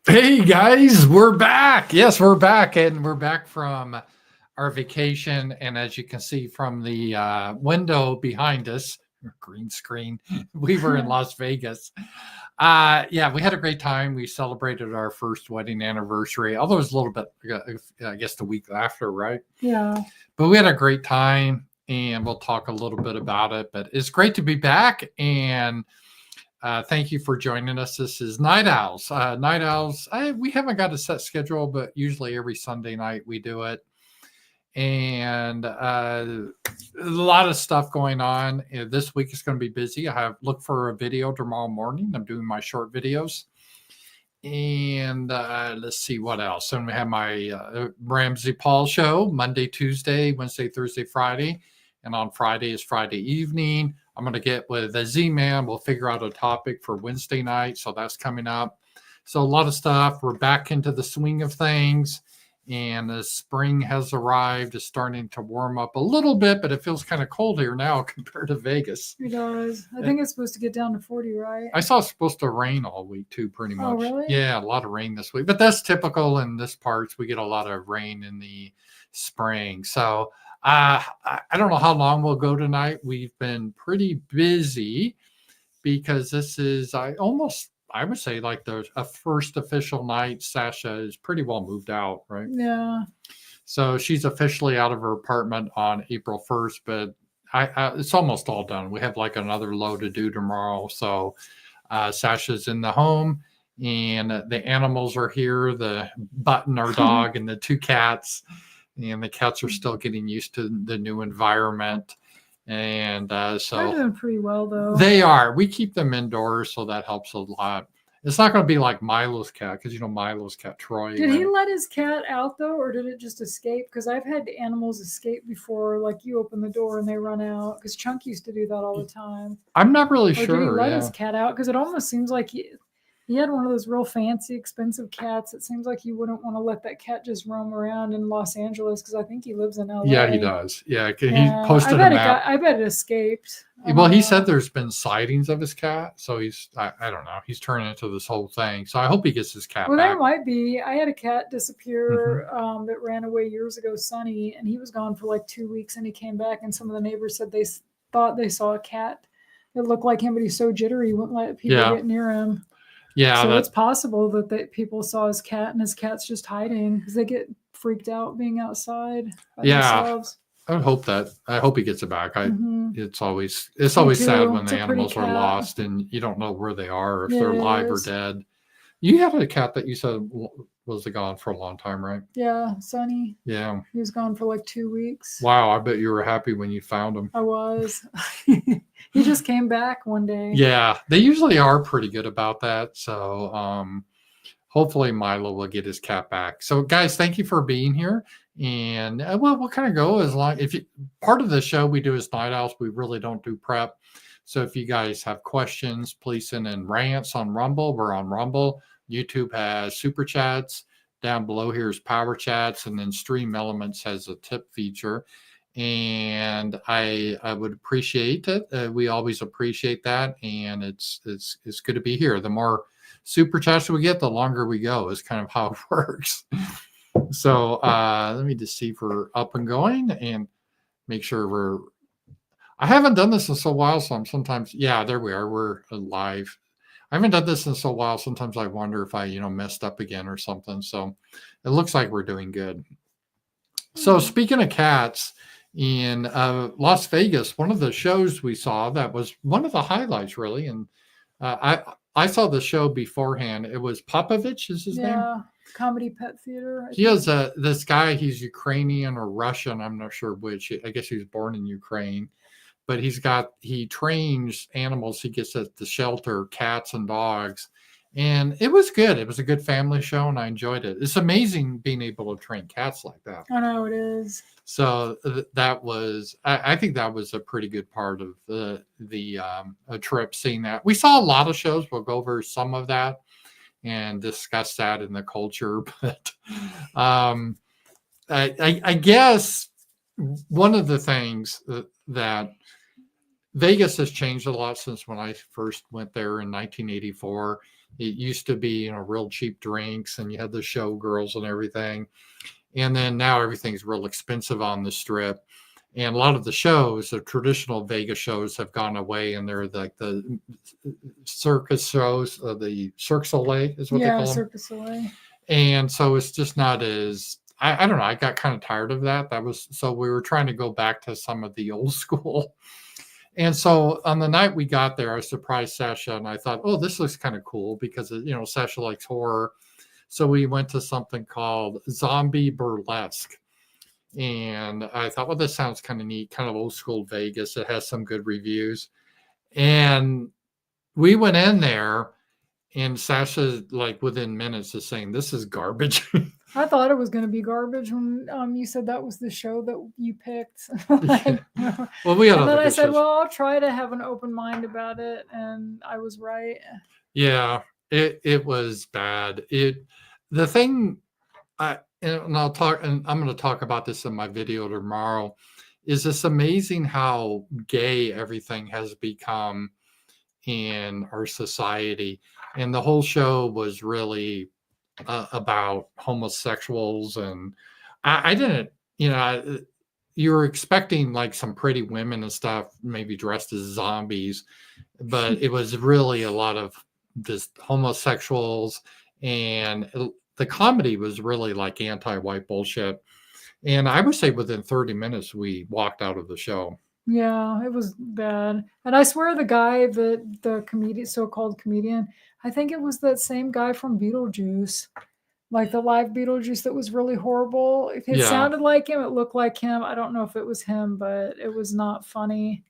Hey guys, we're back. Yes, we're back, and we're back from our vacation. And as you can see from the window behind us, green screen, we were in Las Vegas. Yeah, we had a great time. We celebrated our first wedding anniversary, although it was a little bit, I guess, the week after, right? Yeah. But we had a great time, and we'll talk a little bit about it. But it's great to be back, and thank you for joining us. This is Night Owls. Night Owls, we haven't got a set schedule, but usually every Sunday night we do it. And a lot of stuff going on. This week is going to be busy. I have look for a video tomorrow morning. I'm doing my short videos. And let's see what else. And we have my Ramsey Paul show Monday, Tuesday, Wednesday, Thursday, Friday. And on Friday is Friday evening. I'm going to get with the Z-Man. We'll figure out a topic for Wednesday night. So that's coming up. So a lot of stuff. We're back into the swing of things. And the spring has arrived. It's starting to warm up a little bit, but it feels kind of cold here now compared to Vegas. It does. I think it's supposed to get down to 40, right? I saw it's supposed to rain all week too, pretty much. Oh, really? Yeah, a lot of rain this week. But that's typical in this parts. We get a lot of rain in the spring. So I don't know how long we'll go tonight. We've been pretty busy because this is I would say like the first official night. Sacha is pretty well moved out, right? Yeah. So she's officially out of her apartment on April 1st, but it's almost all done. We have like another load to do tomorrow. So Sacha's in the home and the animals are here, the Button, our dog, and the two cats. And the cats are still getting used to the new environment. And so they're doing pretty well, though. They are. We keep them indoors, so that helps a lot. It's not going to be like Milo's cat, because Milo's cat, Troy. Did he let his cat out, though, or did it just escape? Because I've had animals escape before, like you open the door and they run out, because Chunk used to do that all the time. I'm not really sure. Did he let his cat out? Because it almost seems like he had one of those real fancy, expensive cats. It seems like you wouldn't want to let that cat just roam around in Los Angeles, because I think he lives in LA. Yeah, he does. Yeah, he posted a map. I bet it escaped. Well, he said there's been sightings of his cat, so I don't know. He's turning into this whole thing. So I hope he gets his cat back. There might be. I had a cat disappear that ran away years ago, Sonny, and he was gone for like 2 weeks, and he came back, and some of the neighbors said they thought they saw a cat. It looked like him, but he's so jittery, he wouldn't let people get near him. Yeah, so it's possible that people saw his cat and his cat's just hiding because they get freaked out being outside by themselves. I hope he gets it back. It's always sad when the animals are lost and you don't know where they are, if they're alive or dead. You had a cat that you said was gone for a long time, right? Yeah, Sonny. Yeah. He was gone for like 2 weeks. Wow, I bet you were happy when you found him. I was. He just came back one day. Yeah, they usually are pretty good about that. So hopefully Milo will get his cat back. So guys, thank you for being here. And we'll kind of go as long part of the show we do is Night Owls. We really don't do prep. So if you guys have questions, please send in rants on Rumble. We're on Rumble. YouTube has super chats. Down below here is power chats, and then Stream Elements has a tip feature. And I would appreciate it. We always appreciate that, and it's good to be here. The more super chats we get, the longer we go. Is kind of how it works. So let me just see if we're up and going, and make sure I haven't done this in so while, so I'm sometimes there we are. We're live. I haven't done this in so while. Sometimes I wonder if I messed up again or something. So it looks like we're doing good. So speaking of cats. In Las Vegas, one of the shows we saw that was one of the highlights, really. And I saw the show beforehand. It was Popovich, is his name? Yeah, Comedy Pet Theater. He has this guy. He's Ukrainian or Russian. I'm not sure which. I guess he was born in Ukraine. But he trains animals. He gets at the shelter, cats and dogs. And it was good. It was a good family show, and I enjoyed it. It's amazing being able to train cats like that. I know it is. So that was, I think that was a pretty good part of the trip, seeing that. We saw a lot of shows. We'll go over some of that and discuss that in the culture. But I guess one of the things that Vegas has changed a lot since when I first went there in 1984. It used to be, real cheap drinks, and you had the showgirls and everything. And then now everything's real expensive on the strip. And a lot of the shows, the traditional Vegas shows, have gone away, and they're like the circus shows, the Cirque Soleil is what they call them. Cirque du Soleil. And so it's just not as, I don't know. I got kind of tired of that. So we were trying to go back to some of the old school. And so on the night we got there, I surprised Sacha, and I thought, oh, this looks kind of cool because, Sacha likes horror. So we went to something called Zombie Burlesque. And I thought, well, this sounds kind of neat, kind of old school Vegas. It has some good reviews. And we went in there, and Sacha, like within minutes, is saying, this is garbage. I thought it was going to be garbage when you said that was the show that you picked. Like, well, we had and then I said, shows. well, I'll try to have an open mind about it. And I was right. Yeah, it was bad. The thing, and I'll talk, and I'm going to talk about this in my video tomorrow, is it's amazing how gay everything has become in our society. And the whole show was really about homosexuals. And I didn't, you were expecting like some pretty women and stuff, maybe dressed as zombies, but it was really a lot of just homosexuals. And the comedy was really like anti-white bullshit. And I would say within 30 minutes, we walked out of the show. Yeah, it was bad. And I swear the comedian, so-called comedian, I think it was that same guy from Beetlejuice, like the live Beetlejuice that was really horrible. It sounded like him. It looked like him. I don't know if it was him, but it was not funny.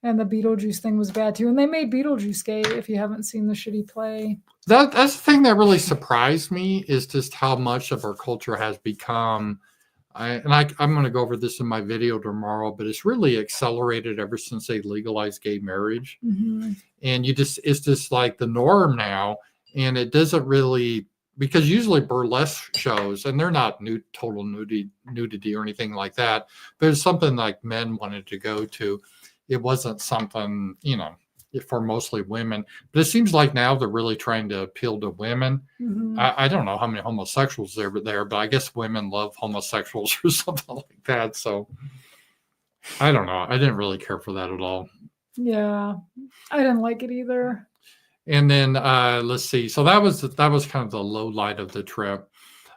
And the Beetlejuice thing was bad too. And they made Beetlejuice gay if you haven't seen the shitty play. That's the thing that really surprised me, is just how much of our culture has become. I'm going to go over this in my video tomorrow, but it's really accelerated ever since they legalized gay marriage. Mm-hmm. And it's just like the norm now. And it doesn't really, because usually burlesque shows, and they're not total nudity or anything like that, but it's something like men wanted to go to. It wasn't something, for mostly women, but it seems like now they're really trying to appeal to women. Mm-hmm. I don't know how many homosexuals there, but I guess women love homosexuals or something like that. So I don't know. I didn't really care for that at all. Yeah, I didn't like it either. And then let's see. So that was kind of the low light of the trip.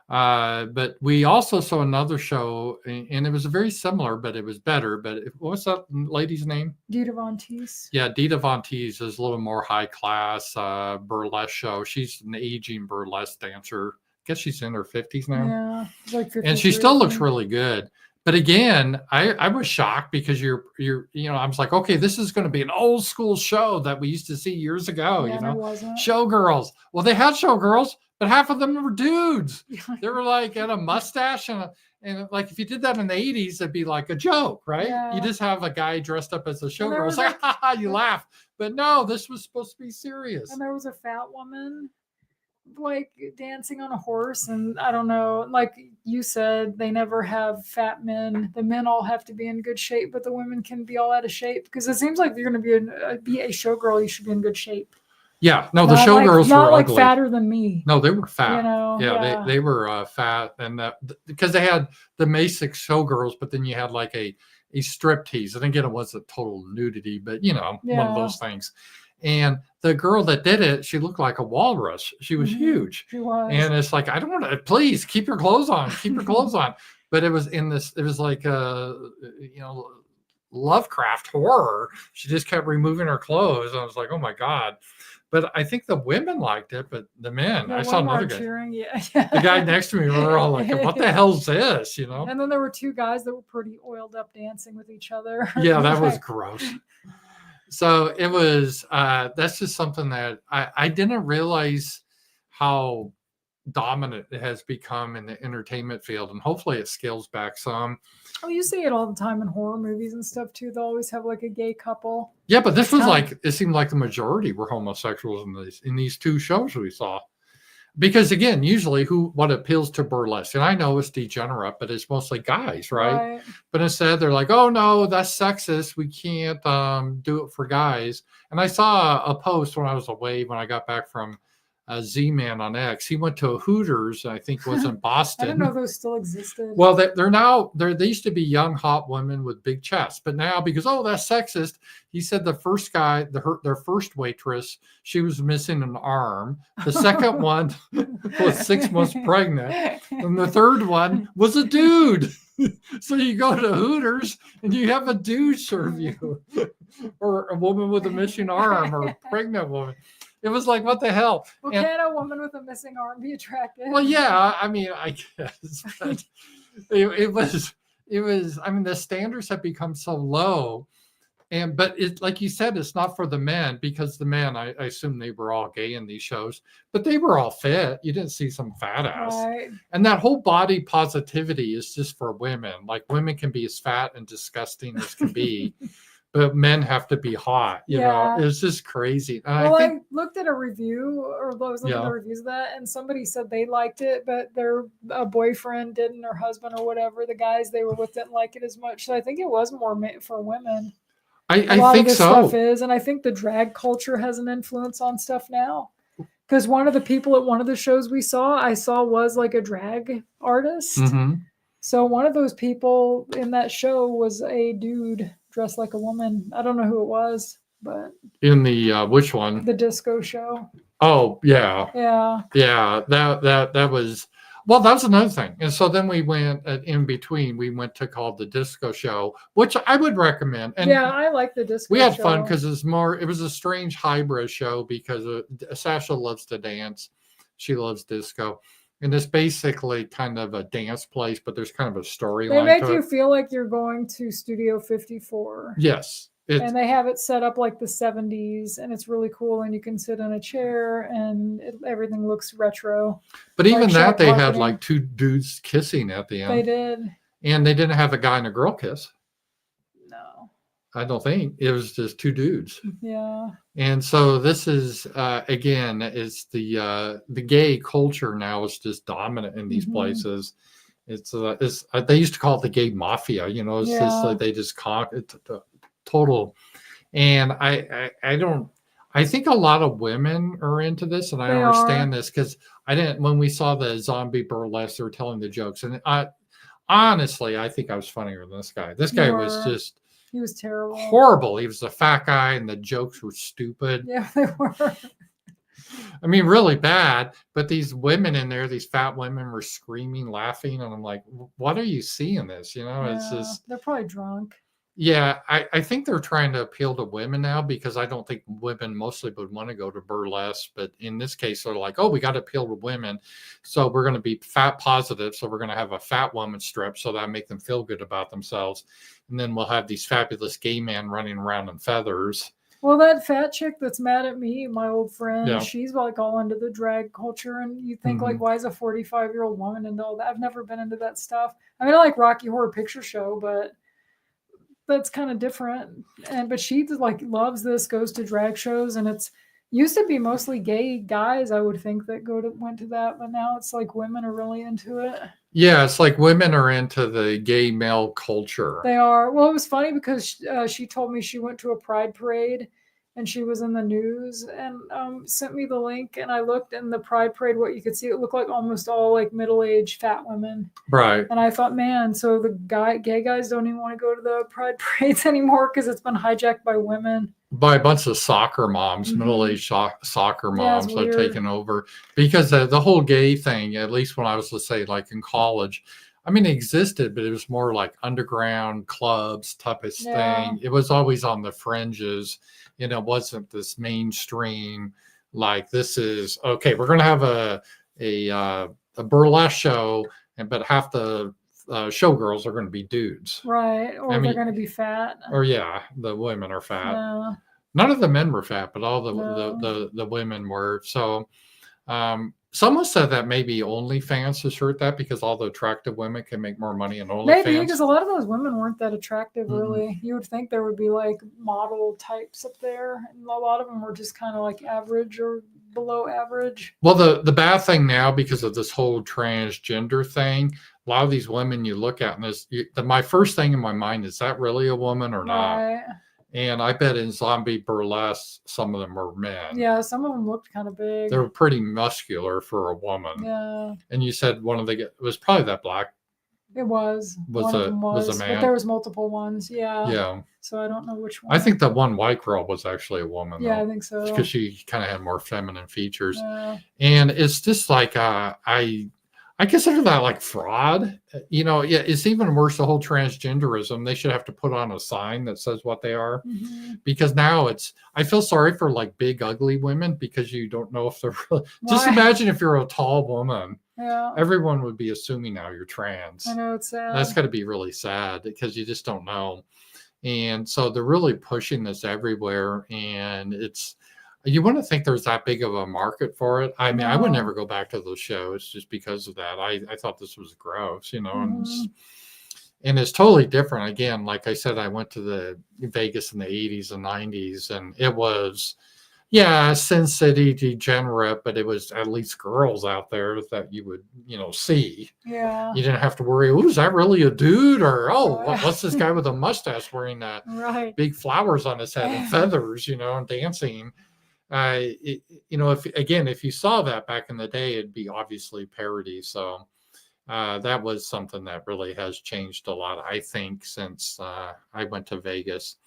But we also saw another show, and it was very similar, but it was better. But what's that lady's name? Dita Von Teese. Yeah, Dita Von Teese is a little more high class burlesque show. She's an aging burlesque dancer. I guess she's in her 50s now. Yeah, like 50s, and she still looks really good. But again, I was shocked because I was like, okay, this is going to be an old school show that we used to see years ago. Yeah, it wasn't. Showgirls. Well, they had showgirls, but half of them were dudes. They were like had a mustache and like if you did that in the 80s, it'd be like a joke, right? Yeah. You just have a guy dressed up as a showgirl. It's like, ha ha, you laugh. But no, this was supposed to be serious. And there was a fat woman like dancing on a horse, and I don't know, like you said, they never have fat men. The men all have to be in good shape, but the women can be all out of shape, because it seems like if you're going to be a showgirl, you should be in good shape. Yeah, no, the showgirls were like ugly. Fatter than me. No, they were fat. Yeah. They were fat, and because they had the basic showgirls, but then you had like a striptease. And again, it wasn't total nudity, but one of those things. And the girl that did it, she looked like a walrus. She was huge. She was. And it's like, I don't want to, please keep your clothes on, keep your clothes on. But it was like Lovecraft horror. She just kept removing her clothes. I was like, oh my God. But I think the women liked it, but the men, I saw another guy. Cheering, yeah. The guy next to me, we were all like, what the hell's this? And then there were two guys that were pretty oiled up dancing with each other. Yeah, that was gross. So it was, that's just something that I didn't realize how dominant it has become in the entertainment field. And hopefully it scales back some. Oh, you see it all the time in horror movies and stuff too. They'll always have like a gay couple. Yeah, but this was like, it seemed like the majority were homosexuals in these two shows we saw. Because again, usually what appeals to burlesque, and I know it's degenerate, but it's mostly guys, right? But instead they're like, oh no, that's sexist. We can't do it for guys. And I saw a post when I was away, when I got back from Z-Man on X. He went to a Hooters, I think it was in I Boston. didn't know those still existed. Well, they used to be young, hot women with big chests, but now because that's sexist, he said the first guy, their first waitress, she was missing an arm. The second one was 6 months pregnant, and the third one was a dude. So you go to Hooters and you have a dude serve you, or a woman with a missing arm, or a pregnant woman. It was like, what the hell? Well, can a woman with a missing arm be attractive? Well, yeah, I mean, I guess, but it was. I mean, the standards have become so low, but it, like you said, it's not for the men, because the men, I assume they were all gay in these shows, but they were all fit. You didn't see some fat ass, Right. and that whole body positivity is just for women. Like, women can be as fat and disgusting as can be. But men have to be hot, you know. It's just crazy. And well, I think, I looked at a review, or I was looking at the reviews of that, and somebody said they liked it, but their boyfriend didn't, or husband, or whatever, the guys they were with didn't like it as much. So I think it was more for women. I think so. Stuff is, and I think the drag culture has an influence on stuff now. Because one of the people at one of the shows I saw was like a drag artist. Mm-hmm. So one of those people in that show was a dude dressed like a woman. I don't know who it was, but in the which one? The disco show. Oh yeah. That was, well, that was another thing. And so then we went in between. We went to called the disco show, which I would recommend. And I like the disco. We had fun because it was a strange hybrid show, because Sacha loves to dance, she loves disco. And it's basically kind of a dance place, but there's kind of a storyline. They make you feel like you're going to Studio 54. Yes. And they have it set up like the 70s, and it's really cool. And you can sit in a chair, and everything looks retro. But even that, they had like two dudes kissing at the end. They did. And they didn't have a guy and a girl kiss. No. I don't think. It was just two dudes. Yeah. And so this is, again, it's the gay culture now is just dominant in these places. It's they used to call it the gay mafia, you know. It's just like they just total. And I think a lot of women are into this, and I understand this, because when we saw the zombie burlesque, they were telling the jokes, and honestly, I think I was funnier than this guy. This guy was just, he was terrible. Horrible. He was a fat guy, and the jokes were stupid. Yeah, they were. I mean, really bad. But these women in there, these fat women, were screaming, laughing, and I'm like, what are you seeing this? You know, it's just, they're probably drunk. Yeah, I think they're trying to appeal to women now, because I don't think women mostly would want to go to burlesque. But in this case, they're like, oh, we got to appeal to women. So we're going to be fat positive. So we're going to have a fat woman strip, so that make them feel good about themselves. And then we'll have these fabulous gay men running around in feathers. Well, that fat chick that's mad at me, my old friend, she's like all into the drag culture. And you think like, why is a 45-year-old woman into all that? I've never been into that stuff. I mean, I like Rocky Horror Picture Show, but that's kind of different. But she like loves this, goes to drag shows, and it's used to be mostly gay guys, I would think, that went to that, but now it's like women are really into it. Yeah, it's like women are into the gay male culture. They are. Well, it was funny because she told me she went to a pride parade, and she was in the news, and sent me the link, and I looked in the pride parade, what you could see, it looked like almost all like middle-aged fat women. Right. And I thought, man, so the gay guys don't even want to go to the pride parades anymore, because it's been hijacked by women. By a bunch of soccer moms, middle-aged soccer moms are taking over, because the whole gay thing, at least when I was, let's say, like in college, I mean, it existed, but it was more like underground clubs type of thing. It was always on the fringes. You know, it wasn't this mainstream, like, this is, okay, we're going to have a burlesque show, but half the showgirls are going to be dudes. Right. Or they're going to be fat. Or the women are fat. Yeah. None of the men were fat, but all the women were. So someone said that maybe OnlyFans has hurt that, because all the attractive women can make more money in OnlyFans. Maybe, because a lot of those women weren't that attractive, really. You would think there would be like model types up there, and a lot of them were just kind of like average or below average. Well, the bad thing now, because of this whole transgender thing, a lot of these women you look at, and my first thing in my mind is that really a woman or not? Right. And I bet in zombie burlesque, some of them were men. Yeah, some of them looked kind of big. They were pretty muscular for a woman. Yeah. And you said one of the it was probably that black It was. was One of a them was a was, but man. there was multiple ones. Yeah. Yeah. So I don't know which one. I think the one white girl was actually a woman. Yeah, though, I think so. because she kind of had more feminine features. Yeah. And it's just like I consider that like fraud. Yeah, it's even worse, the whole transgenderism. They should have to put on a sign that says what they are, because now I feel sorry for like big ugly women, because you don't know if they're really, just imagine if you're a tall woman. Yeah. Everyone would be assuming now you're trans. I know, it's sad. That's got to be really sad, because you just don't know. And so they're really pushing this everywhere, and you wouldn't think there's that big of a market for it. I mean, I would never go back to those shows just because of that. I thought this was gross, and it's totally different. Again, like I said, I went to the Vegas in the 80s and 90s, and it was, Sin City degenerate, but it was at least girls out there that you would, see. Yeah. You didn't have to worry, oh, is that really a dude? Or, what's this guy with a mustache wearing that big flowers on his head and feathers, and dancing? If you saw that back in the day, it'd be obviously parody. So that was something that really has changed a lot, I think, since I went to Vegas.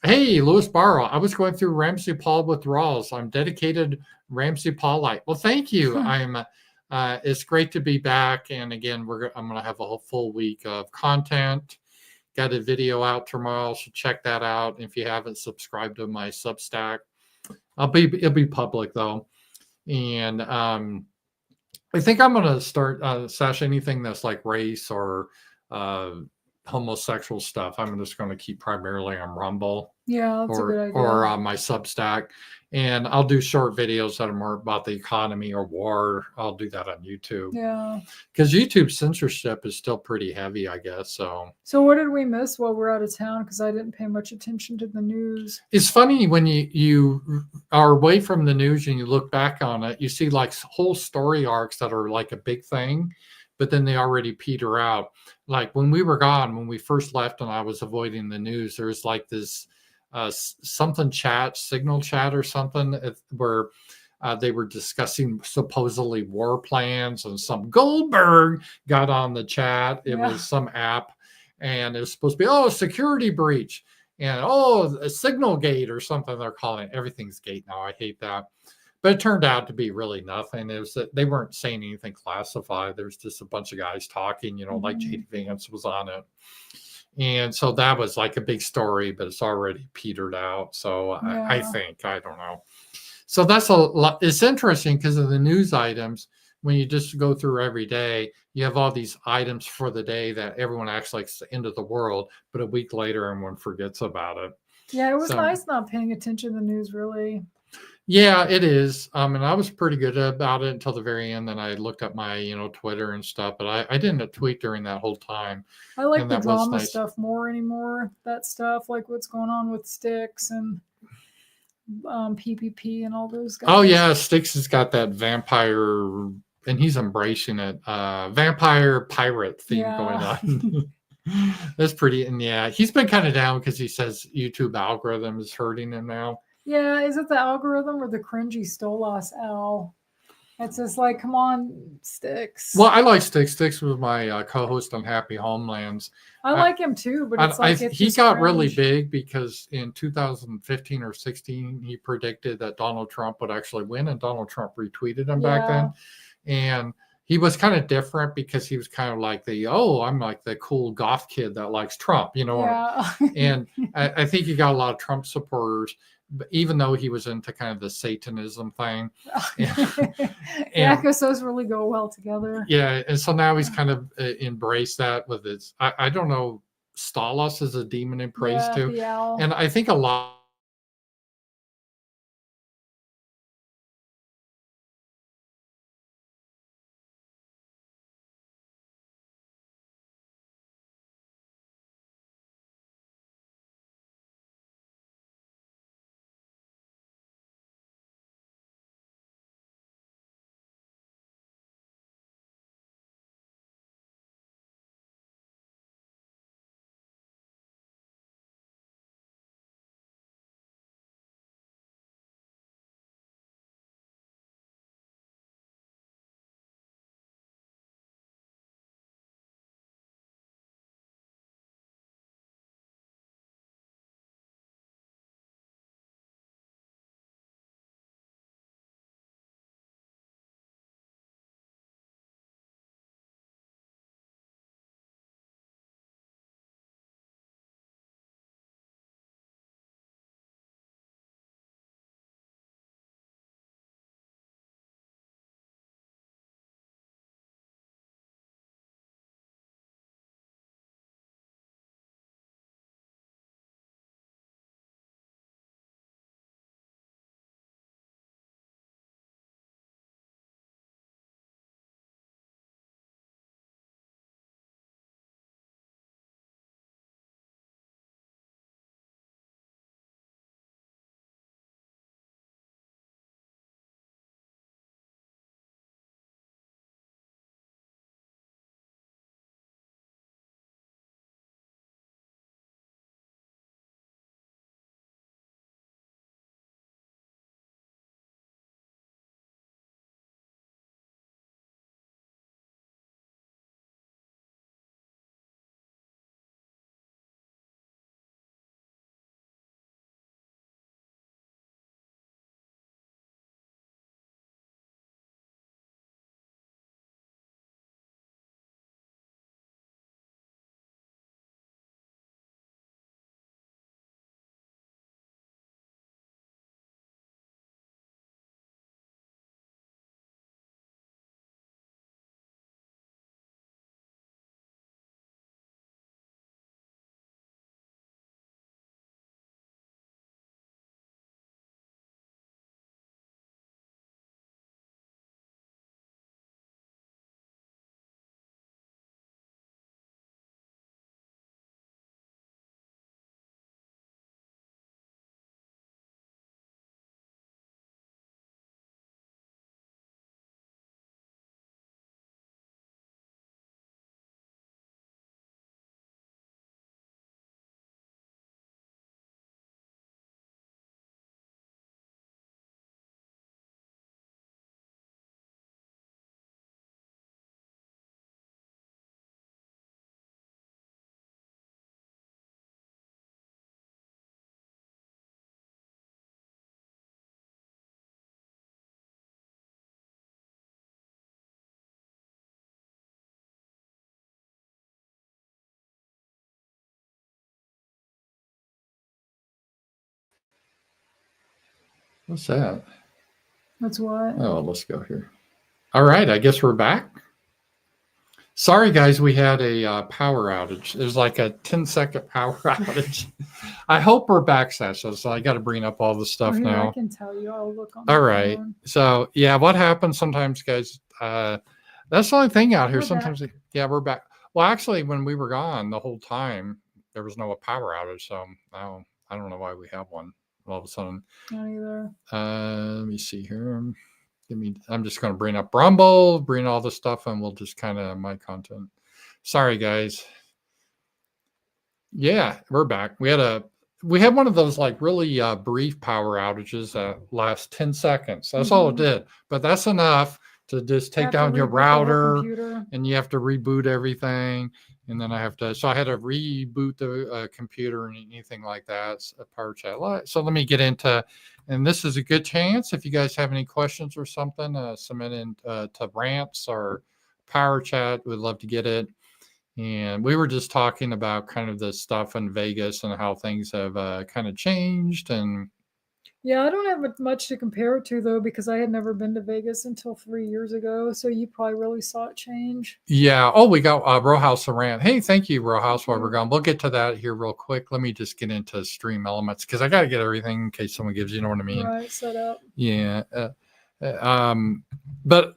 Hey, Louis Barrow, I was going through Ramsey Paul withdrawals. I'm dedicated Ramsey Paulite. Well, thank you. It's great to be back. And again, I'm going to have a whole full week of content. Got a video out tomorrow, so check that out. If you haven't subscribed to my Substack, it'll be public though. And I think I'm going to start, Sacha, anything that's like race or homosexual stuff, I'm just going to keep primarily on Rumble. Yeah, that's a good idea. Or on my Substack. And I'll do short videos that are more about the economy or war. I'll do that on YouTube. Yeah. Because YouTube censorship is still pretty heavy, I guess. So what did we miss while we're out of town? Because I didn't pay much attention to the news. It's funny when you are away from the news and you look back on it, you see like whole story arcs that are like a big thing, but then they already peter out. Like when we were gone, when we first left and I was avoiding the news, there's like this something chat, signal chat or something, where they were discussing supposedly war plans, and some Goldberg got on the chat. It was some app, and it was supposed to be, security breach, and a signal gate or something they're calling it. Everything's gate now. I hate that. But it turned out to be really nothing. It was that they weren't saying anything classified. There's just a bunch of guys talking, like J.D. Vance was on it. And so that was like a big story, but it's already petered out. So I think, I don't know. So that's a lot. It's interesting because of the news items. When you just go through every day, you have all these items for the day that everyone acts like it's the end of the world, but a week later, everyone forgets about it. Yeah, it was nice not paying attention to the news, really. Yeah, it is. And I was pretty good about it until the very end. Then I looked up my, Twitter and stuff, but I didn't tweet during that whole time. I like the drama stuff more anymore. That stuff, like what's going on with Styx and PPP and all those guys. Oh yeah, Styx has got that vampire, and he's embracing it. Vampire pirate theme going on. That's pretty. And yeah, he's been kind of down because he says YouTube algorithm is hurting him now. Yeah, is it the algorithm or the cringy Stolas Al? It's just like, come on, Styx. Well, I like Styx. Styx was my co-host on Happy Homelands. I like him too, but it's like he got really big because in 2015 or 16, he predicted that Donald Trump would actually win, and Donald Trump retweeted him back then. And he was kind of different because he was kind of like I'm like the cool goth kid that likes Trump, And I think he got a lot of Trump supporters, even though he was into kind of the Satanism thing. Because those really go well together. Yeah, and so now he's kind of embraced that with his, I don't know, Stalos is a demon in praise too. And I think a lot What's that? That's what. Oh, let's go here. All right, I guess we're back. Sorry, guys, we had a power outage. It was like a 10-second power outage. I hope we're back, Sacha. So I got to bring up all the stuff Here, now. I can tell you. I'll look on. All right. Phone. So yeah, what happens sometimes, guys? That's the only thing out here. We're Sometimes, yeah, we're back. Well, actually, when we were gone the whole time, there was no power outage. So I don't know why we have one all of a sudden. Not either. Let me see here. I'm just going to bring up Rumble, bring all the stuff, and we'll just kind of my content. Sorry, guys. Yeah, we're back. We had one of those like really brief power outages that last 10 seconds. That's all it did. But that's enough to just take down your router, and you have to reboot everything. And then I had to reboot the computer and anything like that. A power chat. So let me get into, and this is a good chance. If you guys have any questions or something, submit in to rants or power chat. We'd love to get it. And we were just talking about kind of the stuff in Vegas and how things have kind of changed. And yeah, I don't have much to compare it to, though, because I had never been to Vegas until 3 years ago. So you probably really saw it change. Yeah. Oh, we got Rowhouse Around. Hey, thank you, Rowhouse, while we're gone. We'll get to that here real quick. Let me just get into stream elements because I got to get everything in case someone gives, you know what I mean? Right, set up. Yeah. But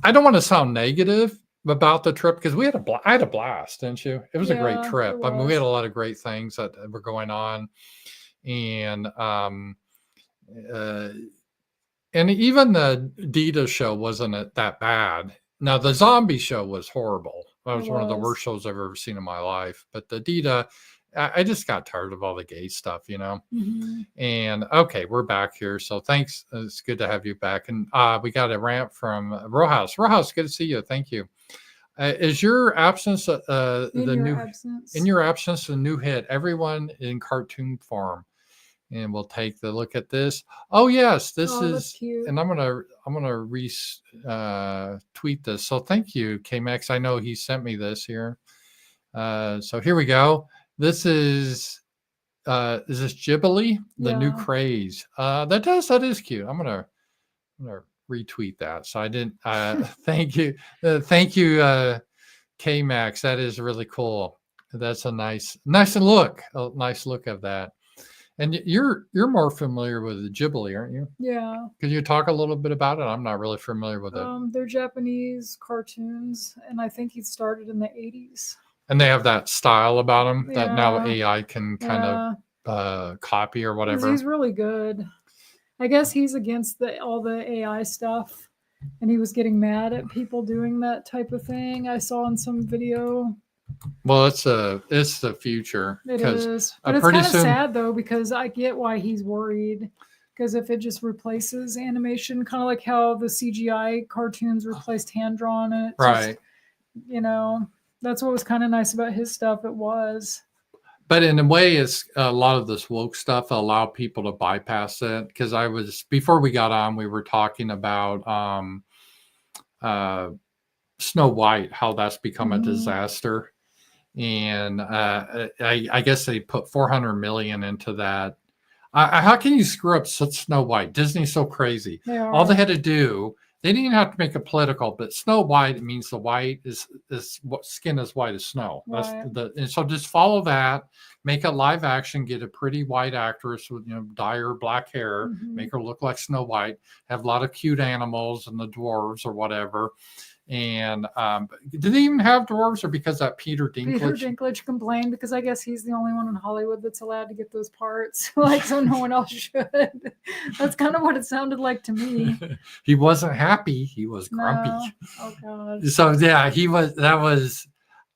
I don't want to sound negative about the trip because I had a blast, didn't you? It was a great trip. I mean, we had a lot of great things that were going on. And even the Dita show wasn't that bad. Now the zombie show was horrible. That was one of the worst shows I've ever seen in my life. But the Dita, I just got tired of all the gay stuff, you know. And okay, we're back here. So thanks. It's good to have you back. And we got a rant from Rowhouse. Rowhouse, good to see you. Thank you. Is your absence in your absence a new hit? Everyone in cartoon form. And we'll take the look at this. Oh yes, this is cute. And I'm gonna tweet this. So thank you, KMax. I know he sent me this here. So here we go. This is this Ghibli, the new craze. That is cute. I'm gonna retweet that. So I didn't. Thank you, KMax. That is really cool. That's a nice look of that. And you're more familiar with the Ghibli, aren't you? Yeah. Could you talk a little bit about it? I'm not really familiar with it. They're Japanese cartoons, and I think he started in the 80s. And they have that style about them that now AI can kind of copy or whatever. He's really good. I guess he's against all the AI stuff, and he was getting mad at people doing that type of thing. I saw in some video. Well, it's the future. It is, but it's kind of sad though because I get why he's worried. Because if it just replaces animation, kind of like how the CGI cartoons replaced hand drawn, and right? That's what was kind of nice about his stuff. It was. But in a way, it's a lot of this woke stuff allow people to bypass it. Because before we got on, we were talking about Snow White, how that's become a disaster. And I guess they put $400 million into that. How can you screw up such Snow White? Disney's so crazy. All they had to do, they didn't even have to make it political, but Snow White, it means the white is skin as white as snow. Right. And so just follow that, make it live action, get a pretty white actress with dye her black hair, make her look like Snow White, have a lot of cute animals and the dwarves or whatever. And did they even have dwarves, or because that Peter Dinklage complained because I guess he's the only one in Hollywood that's allowed to get those parts, so no one else should. That's kind of what it sounded like to me. He wasn't happy. He was grumpy. Oh God. So yeah, he was. That was,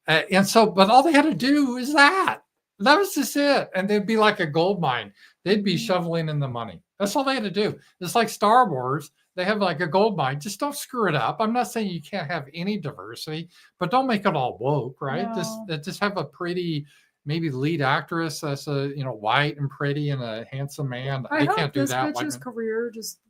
and so, but all they had to do is that. That was just it, and they'd be like a gold mine. They'd be shoveling in the money. That's all they had to do. It's like Star Wars. They have like a gold mine. Just don't screw it up. I'm not saying you can't have any diversity, but don't make it all woke, right? No. Just have a pretty, maybe lead actress that's white and pretty and a handsome man. They can't do that. This bitch's career just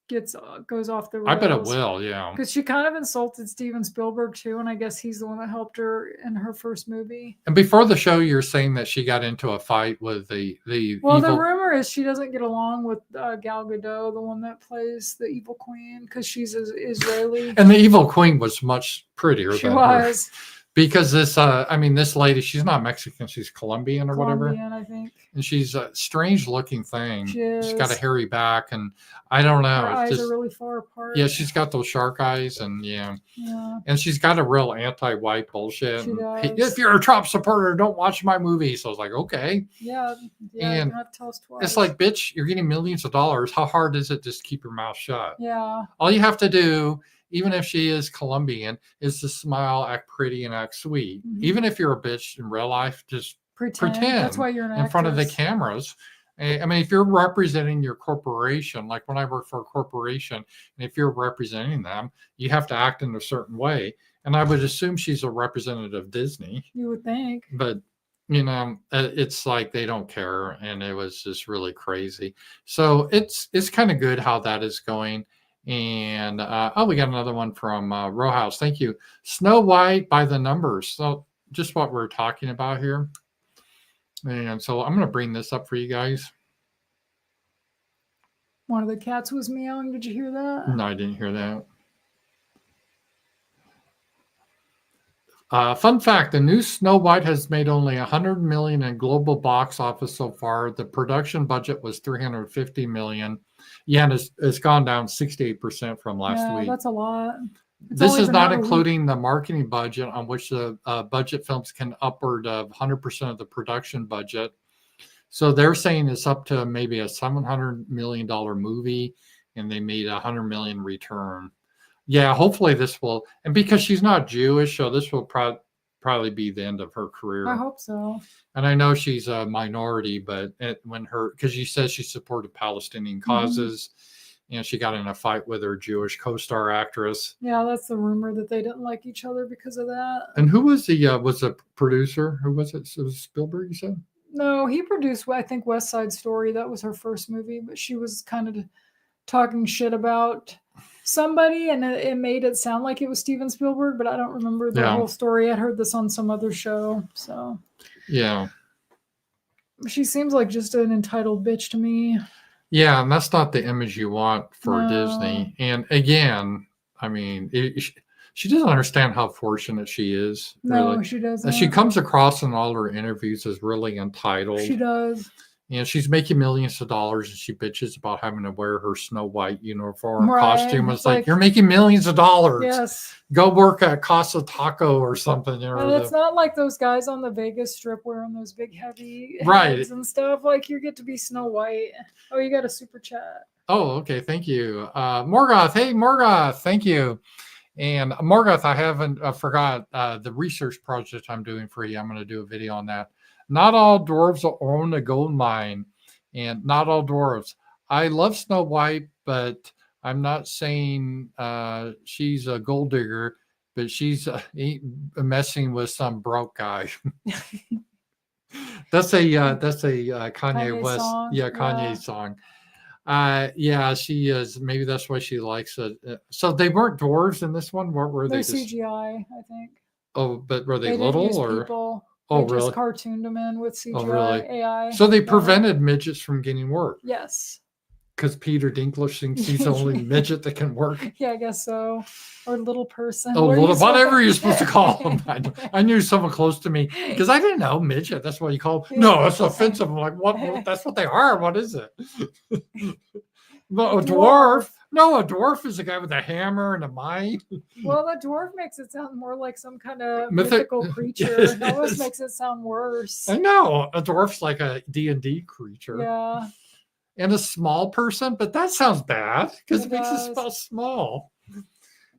goes off the rails. I bet it will. Yeah. Because she kind of insulted Steven Spielberg too, and I guess he's the one that helped her in her first movie. And before the show, you're saying that she got into a fight with the Well, evil. the rumor is she doesn't get along with Gal Gadot, the one that plays the evil queen, because she's Israeli. And the evil queen was much prettier She than was. her. Because this lady, she's not Mexican, she's Colombian or whatever. I think. And she's a strange looking thing. She's got a is. hairy back, and I don't know. Her eyes just, are really far apart. yeah, she's got those shark eyes, and Yeah. and she's got a real anti-white bullshit. She does. Hey, if you're a Trump supporter, don't watch my movie. So I was like, okay. Yeah. You And don't have to tell us twice. It's like, bitch, you're getting millions of dollars. How hard is it just to keep your mouth shut? Yeah. All you have to do, even if she is Colombian, is to smile, act pretty, and act sweet. Mhm. Even if you're a bitch in real life, just Pretend. That's why you're an in front of the actress. cameras. I mean, if you're representing your corporation, like when I work for a corporation, and if you're representing them, you have to act in a certain way. And I would assume she's a representative of Disney. You would think. But it's like they don't care, and it was just really crazy. So it's kind of good how that is going. And we got another one from Row House. Thank you. Snow White by the numbers. So just what we're talking about here. And so I'm going to bring this up for you guys. One of the cats was meowing. Did you hear that? No, I didn't hear that. Fun fact, the new Snow White has made only $100 million in global box office so far. The production budget was $350 million. Yeah, and it's gone down 68% from last week. That's a lot. This is not including the marketing budget, on which the budget films can upward of 100% of the production budget. So they're saying it's up to maybe a $700 million movie, and they made $100 million return. Yeah, hopefully this will, and because she's not Jewish, so this will probably be the end of her career. I hope so. And I know she's a minority, but because she says she supported Palestinian causes, and she got in a fight with her Jewish co-star actress. Yeah, that's the rumor, that they didn't like each other because of that. And who was the producer? Who was it? It was Spielberg, you said? No, he produced, I think, West Side Story. That was her first movie, but she was kind of talking shit about somebody, and it made it sound like it was Steven Spielberg, but I don't remember the whole story. I heard this on some other show. So yeah, she seems like just an entitled bitch to me. Yeah, and that's not the image you want for Disney. And again, I mean, she doesn't understand how fortunate she is. No, really. She doesn't. She comes across in all her interviews as really entitled. She does. And she's making millions of dollars, and she bitches about having to wear her Snow White uniform costume. It's like, you're making millions of dollars. Yes. Go work at Casa Taco or something. And it's not like those guys on the Vegas Strip wearing those big heavy heads and stuff. Like, you get to be Snow White. Oh, you got a super chat. Oh, okay. Thank you. Morgoth. Hey, Morgoth. Thank you. And Morgoth, I haven't forgot the research project I'm doing for you. I'm going to do a video on that. Not all dwarves own a gold mine, and not all dwarves. I love Snow White, but I'm not saying she's a gold digger, but she's messing with some broke guy. That's a Kanye West, song. Kanye song. Yeah, she is. Maybe that's why she likes it. So they weren't dwarves in this one. What were they? CGI, I think. Oh, but were they little or? People. Oh, they really? Just cartooned them in with CGI, really? AI. So they prevented midgets from getting work. Yes. Because Peter Dinklage thinks he's the only midget that can work. Yeah, I guess so. Or little person. Oh, whatever you're supposed to call them. I knew someone close to me because I didn't know midget. That's what you call them. No, it's offensive. I'm like, what? That's what they are. What is it? Well, a dwarf. No, a dwarf is a guy with a hammer and a mine. Well, a dwarf makes it sound more like some kind of mythical creature. It almost makes it sound worse. I know. A dwarf's like a D&D creature. Yeah. And a small person, but that sounds bad because it makes it spell small.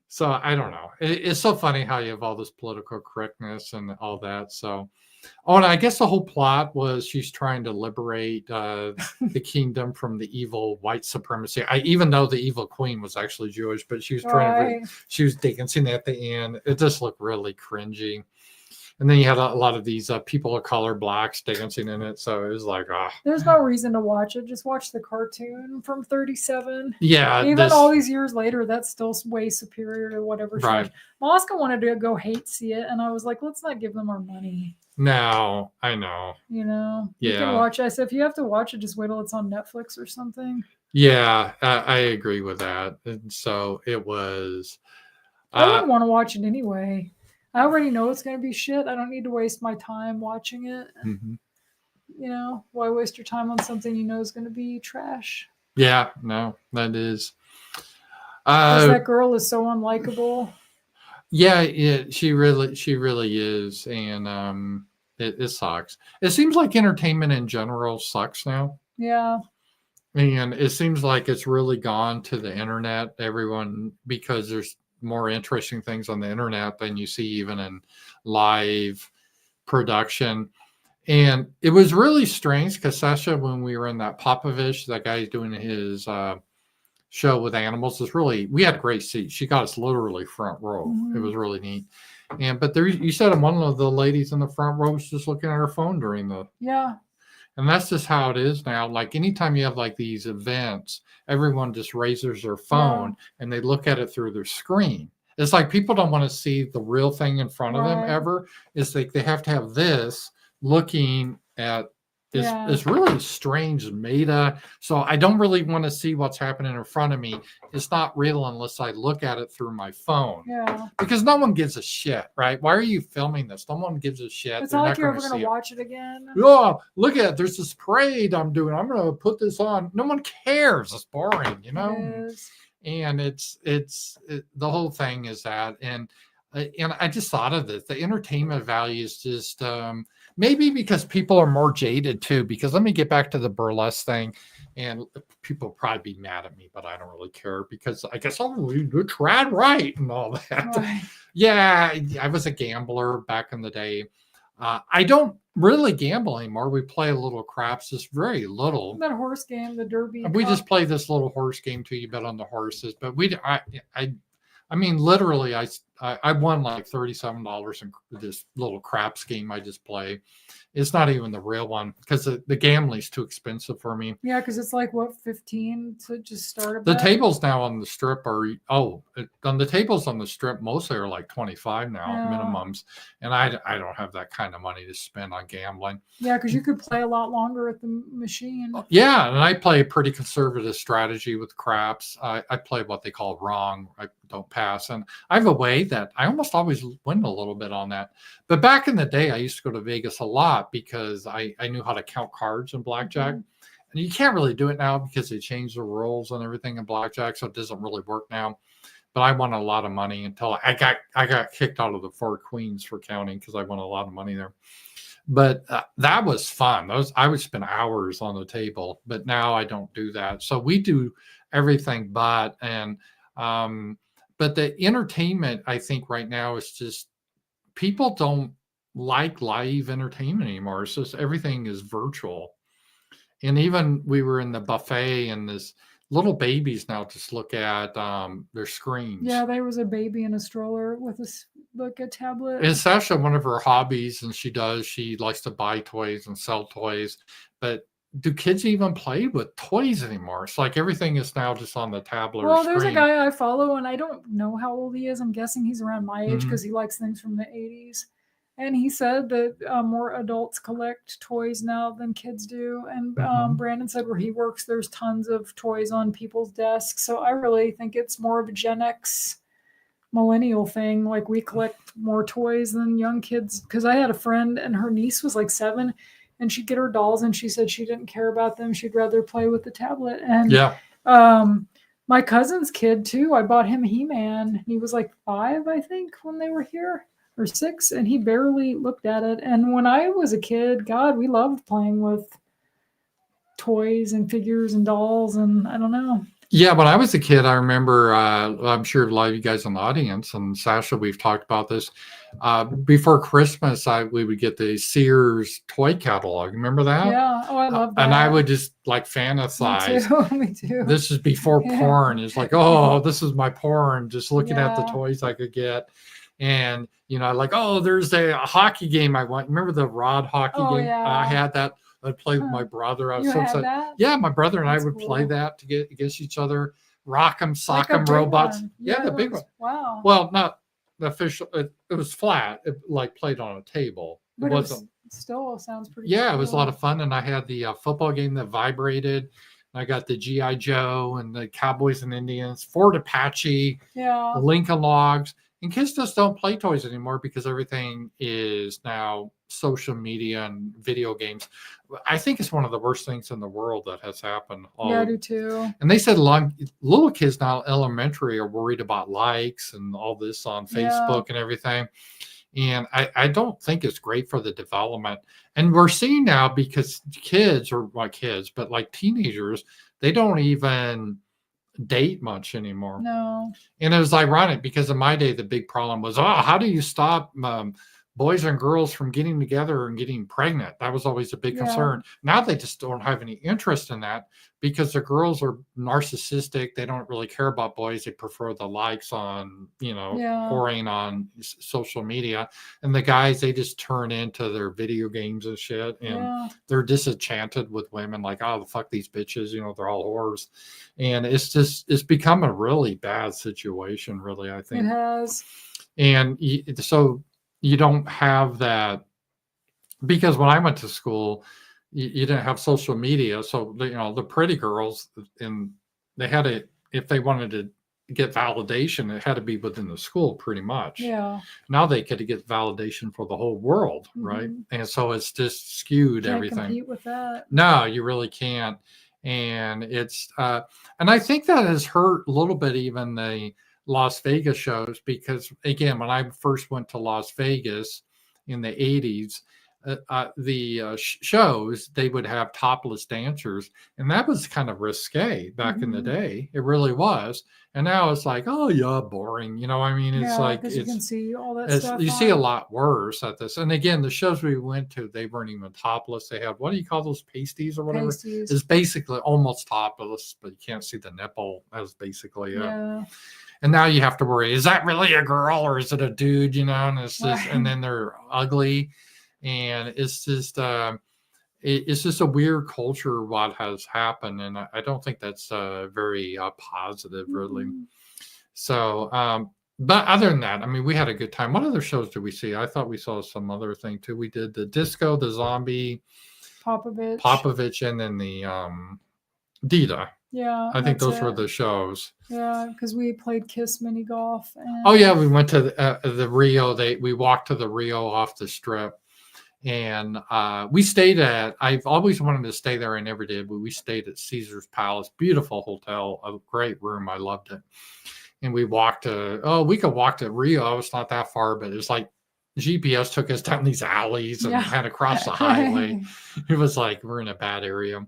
So I don't know. It's so funny how you have all this political correctness and all that. So, and I guess the whole plot was she's trying to liberate the kingdom from the evil white supremacy. Even though the evil queen was actually Jewish, but she was trying to, she was dancing at the end. It just looked really cringy. And then you had a lot of these people of color, blacks dancing in it. So it was like, There's no reason to watch it. Just watch the cartoon from 37. yeah. Even all these years later, that's still way superior to whatever. Right. Mosca wanted to go hate see it, and I was like, let's not give them our money. No, I know. You know, Yeah. You can watch it. I said, if you have to watch it, just wait till it's on Netflix or something. Yeah, I agree with that. And so it was. I wouldn't want to watch it anyway. I already know it's going to be shit. I don't need to waste my time watching it. Mm-hmm. You know, why waste your time on something you know is going to be trash? Yeah, no, that is. That girl is so unlikable. Yeah, she really is, and it sucks. It seems like entertainment in general sucks now. Yeah. And it seems like it's really gone to the internet, everyone, because there's more interesting things on the internet than you see even in live production. And it was really strange because Sacha, when we were in that Popovich, that guy's doing his show with animals, we had great seats. She got us literally front row. Mm-hmm. It was really neat. But there, you said one of the ladies in the front row was just looking at her phone during the. Yeah. And that's just how it is now. Like anytime you have like these events, everyone just raises their phone and they look at it through their screen. It's like people don't want to see the real thing in front of them ever. It's like they have to have this looking at it's really strange meta. So I don't really want to see what's happening in front of me. It's not real unless I look at it through my phone. Yeah. Because no one gives a shit, right? Why are you filming this? No one gives a shit. It's not like you're ever going to watch it again. Oh, look at it. There's this parade I'm doing. I'm going to put this on. No one cares. It's boring, you know? It is. And it's the whole thing is that. And I just thought of this. The entertainment value is just maybe because people are more jaded too. Because let me get back to the burlesque thing, and people will probably be mad at me, but I don't really care because I guess you tried right and all that. Right. Yeah, I was a gambler back in the day. I don't really gamble anymore. We play a little craps, just very little. That horse game, the Derby. We just play this little horse game too. You bet on the horses, but I mean, literally, I won like $37 in this little craps game I just play. It's not even the real one because the gambling's too expensive for me. Yeah, because it's like what 15 to just start a bet? The tables now on the strip are on the tables on the strip mostly are like 25 now minimums, and I don't have that kind of money to spend on gambling. Yeah, because you could play a lot longer at the machine. Yeah, and I play a pretty conservative strategy with craps. I play what they call wrong. I don't pass, and I have a way that I almost always win a little bit on that. But back in the day, I used to go to Vegas a lot because I knew how to count cards in blackjack. Mm-hmm. And you can't really do it now because they changed the rules and everything in blackjack, so it doesn't really work now. But I won a lot of money until I got kicked out of the Four Queens for counting because I won a lot of money there. But that was fun. I would spend hours on the table, but now I don't do that. So we do everything but the entertainment, I think right now is just people don't like live entertainment anymore. It's just everything is virtual. And even we were in the buffet and this little babies now just look at their screens. Yeah, there was a baby in a stroller with a tablet. It's actually one of her hobbies, and she likes to buy toys and sell toys. But do kids even play with toys anymore? It's like everything is now just on the tablet. Well, there's a guy I follow, and I don't know how old he is. I'm guessing he's around my age because he likes things from the 80s. And he said that more adults collect toys now than kids do. And Brandon said where he works, there's tons of toys on people's desks. So I really think it's more of a Gen X millennial thing. Like we collect more toys than young kids. Because I had a friend and her niece was like 7 and she'd get her dolls and she said she didn't care about them. She'd rather play with the tablet. And my cousin's kid too, I bought him He-Man. He was like 5, I think, when they were here. Or 6, and he barely looked at it. And when I was a kid, God, we loved playing with toys and figures and dolls, and I don't know. Yeah, when I was a kid, I remember, I'm sure a lot of you guys in the audience, and Sacha, we've talked about this. Before Christmas, we would get the Sears toy catalog. Remember that? Yeah. Oh, I love that. And I would just like fantasize. Me too. This is before porn. It's like, oh, this is my porn, just looking at the toys I could get. And, like, oh, there's a hockey game I want. Remember the rod hockey Oh, game? yeah. I had that. I'd play with my Huh. brother. I was You so had excited. that? Yeah, my brother and That's I would play cool. that to get against each other. Rock 'em, sock Like a 'em, big robots. one. Yeah, the big those- one. Wow. Well, not the official. It was flat. It like played on a table. It But wasn't. still sounds pretty Yeah, cool. it was a lot of fun, and I had the football game that vibrated. I got the GI Joe and the Cowboys and Indians, Fort Apache, Yeah. the Lincoln Logs. And kids just don't play toys anymore because everything is now social media and video games. I think it's one of the worst things in the world that has happened. Yeah, I do too. And they said little kids now elementary are worried about likes and all this on Facebook and everything. And I don't think it's great for the development. And we're seeing now, because kids, or not kids, but like teenagers, they don't even date much anymore. No. And it was ironic because in my day, the big problem was, how do you stop boys and girls from getting together and getting pregnant? That was always a big concern. Now they just don't have any interest in that because the girls are narcissistic. They don't really care about boys. They prefer the likes on, pouring on social media. And the guys, they just turn into their video games and shit. And they're disenchanted with women, like, oh, fuck these bitches. They're all whores. And it's become a really bad situation, really, I think. It has. And so you don't have that, because when I went to school, you didn't have social media. So, the pretty girls, and they had to, if they wanted to get validation, it had to be within the school pretty much. Yeah. Now they could get validation for the whole world, right? And so it's just skewed everything. Can't compete with that. No, you really can't. And it's, and I think that has hurt a little bit even the Las Vegas shows, because again, when I first went to Las Vegas in the 80s, the shows, they would have topless dancers, and that was kind of risque back in the day. It really was. And now it's like, oh yeah, boring. I mean, it's like, you can see all that stuff. You see a lot worse at this. And again, the shows we went to, they weren't even topless. They had, what do you call those, pasties or whatever? Pasties. It's basically almost topless, but you can't see the nipple. That was basically it. Yeah. And now you have to worry, is that really a girl or is it a dude? And it's just, and then they're ugly. And it's just it's just a weird culture what has happened, and I don't think that's very positive, really. So but other than that, I mean, we had a good time. What other shows did we see? I thought we saw some other thing too. We did the disco, the zombie, Popovich, and then the Dita. Yeah, I think those were the shows. Yeah, because we played Kiss mini golf. And... Oh yeah, we went to the Rio. We walked to the Rio off the strip. And we stayed I've always wanted to stay there. I never did, but we stayed at Caesar's Palace. Beautiful hotel, a great room. I loved it. And we walked we could walk to Rio. It's not that far, but it's like GPS took us down these alleys and had to cross the highway. It was like we're in a bad area.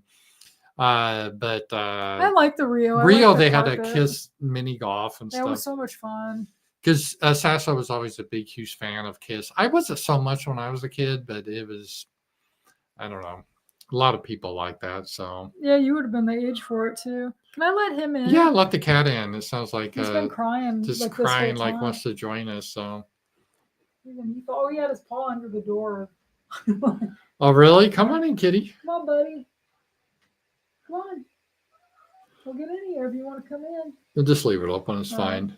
But I like the Rio. Rio, they had a Kiss mini golf and stuff. That was so much fun. Because Sacha was always a big, huge fan of Kiss. I wasn't so much when I was a kid, but it was, I don't know, a lot of people like that. So yeah, you would have been the age for it too. Can I let him in? Yeah, let the cat in. It sounds like he's been crying, just like crying, like wants to join us. So he had his paw under the door. Oh, really? Come on in, kitty. Come on, buddy. Come on. We'll get in here if you want to come in. We'll just leave it open. It's fine.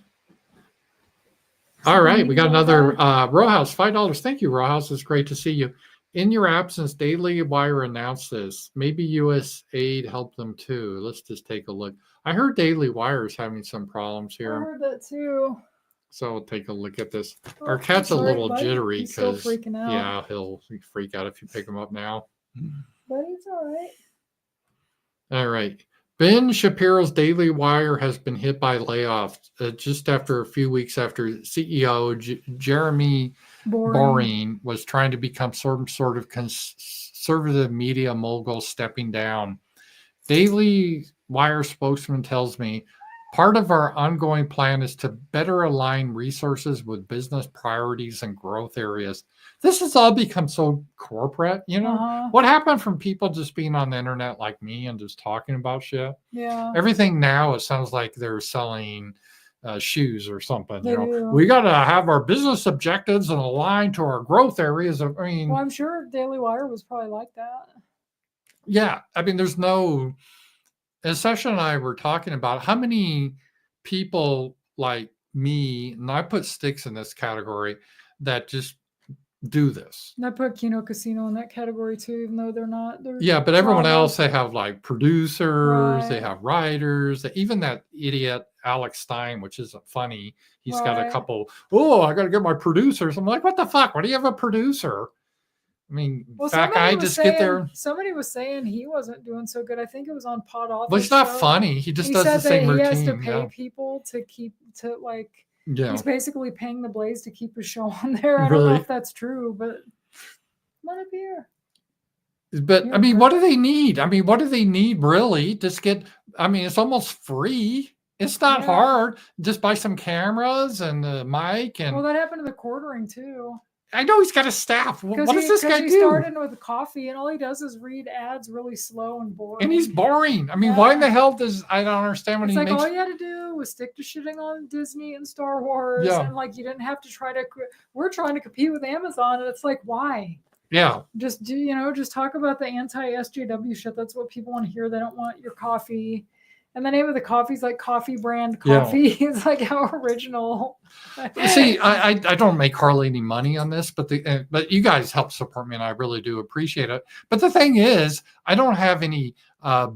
All right, we got another Rowhouse, $5. Thank you, Rowhouse. It's great to see you. In your absence, Daily Wire announced this. Maybe U.S. Aid helped them too. Let's just take a look. I heard Daily Wire is having some problems here. I heard that too. So we'll take a look at this. Our cat's a little jittery because yeah, he'll freak out if you pick him up now. But he's all right. All right. Ben Shapiro's Daily Wire has been hit by layoffs just after a few weeks after CEO Jeremy Boring was trying to become some sort of conservative media mogul stepping down. Daily Wire spokesman tells me, part of our ongoing plan is to better align resources with business priorities and growth areas. This has all become so corporate, What happened from people just being on the internet like me and just talking about shit? Yeah. Everything now, it sounds like they're selling shoes or something. They do. We got to have our business objectives and align to our growth areas. I mean, Well, I'm sure Daily Wire was probably like that. yeah. I mean, there's no. And Sacha and I were talking about how many people like me, and I put Sticks in this category, that just do this. And I put Kino Casino in that category too, even though they're not. Yeah, but everyone drama. else, they have like producers, they Right. have writers, even that idiot Alex Stein, which isn't funny. He's got a Right. couple, I got to get my producers. I'm like, what the fuck? Why do you have a producer? I mean, Well, fat guy just get there. Somebody was saying he wasn't doing so good. I think it was on Pod Office. Well, he's not show. funny. He just He does the said same that routine. he has to pay yeah. people to keep to like. Yeah. He's basically paying the Blaze to keep his show on there. I don't Really? know if that's true, but come on up here. But Yeah, I mean, right. what do they need? I mean, what do they need really? Just get, I mean, it's almost free. It's not Yeah. hard. Just buy some cameras and a mic. And Well, that happened to the quartering too. I know he's got a staff. What does this guy he do? started with coffee, and all he does is read ads really slow and boring. And he's boring. I mean, Yeah. why in the hell does, I don't understand when It's he like makes. all you had to do was stick to shitting on Disney and Star Wars, Yeah. and like you didn't have to try to. We're trying to compete with Amazon, and it's like, why? Yeah. Just do, just talk about the anti-SJW shit. That's what people want to hear. They don't want your coffee. And the name of the coffee is like Coffee Brand Coffee. Yeah. It's like how original. See, I don't make hardly any money on this, but but you guys help support me, and I really do appreciate it. But the thing is, I don't have any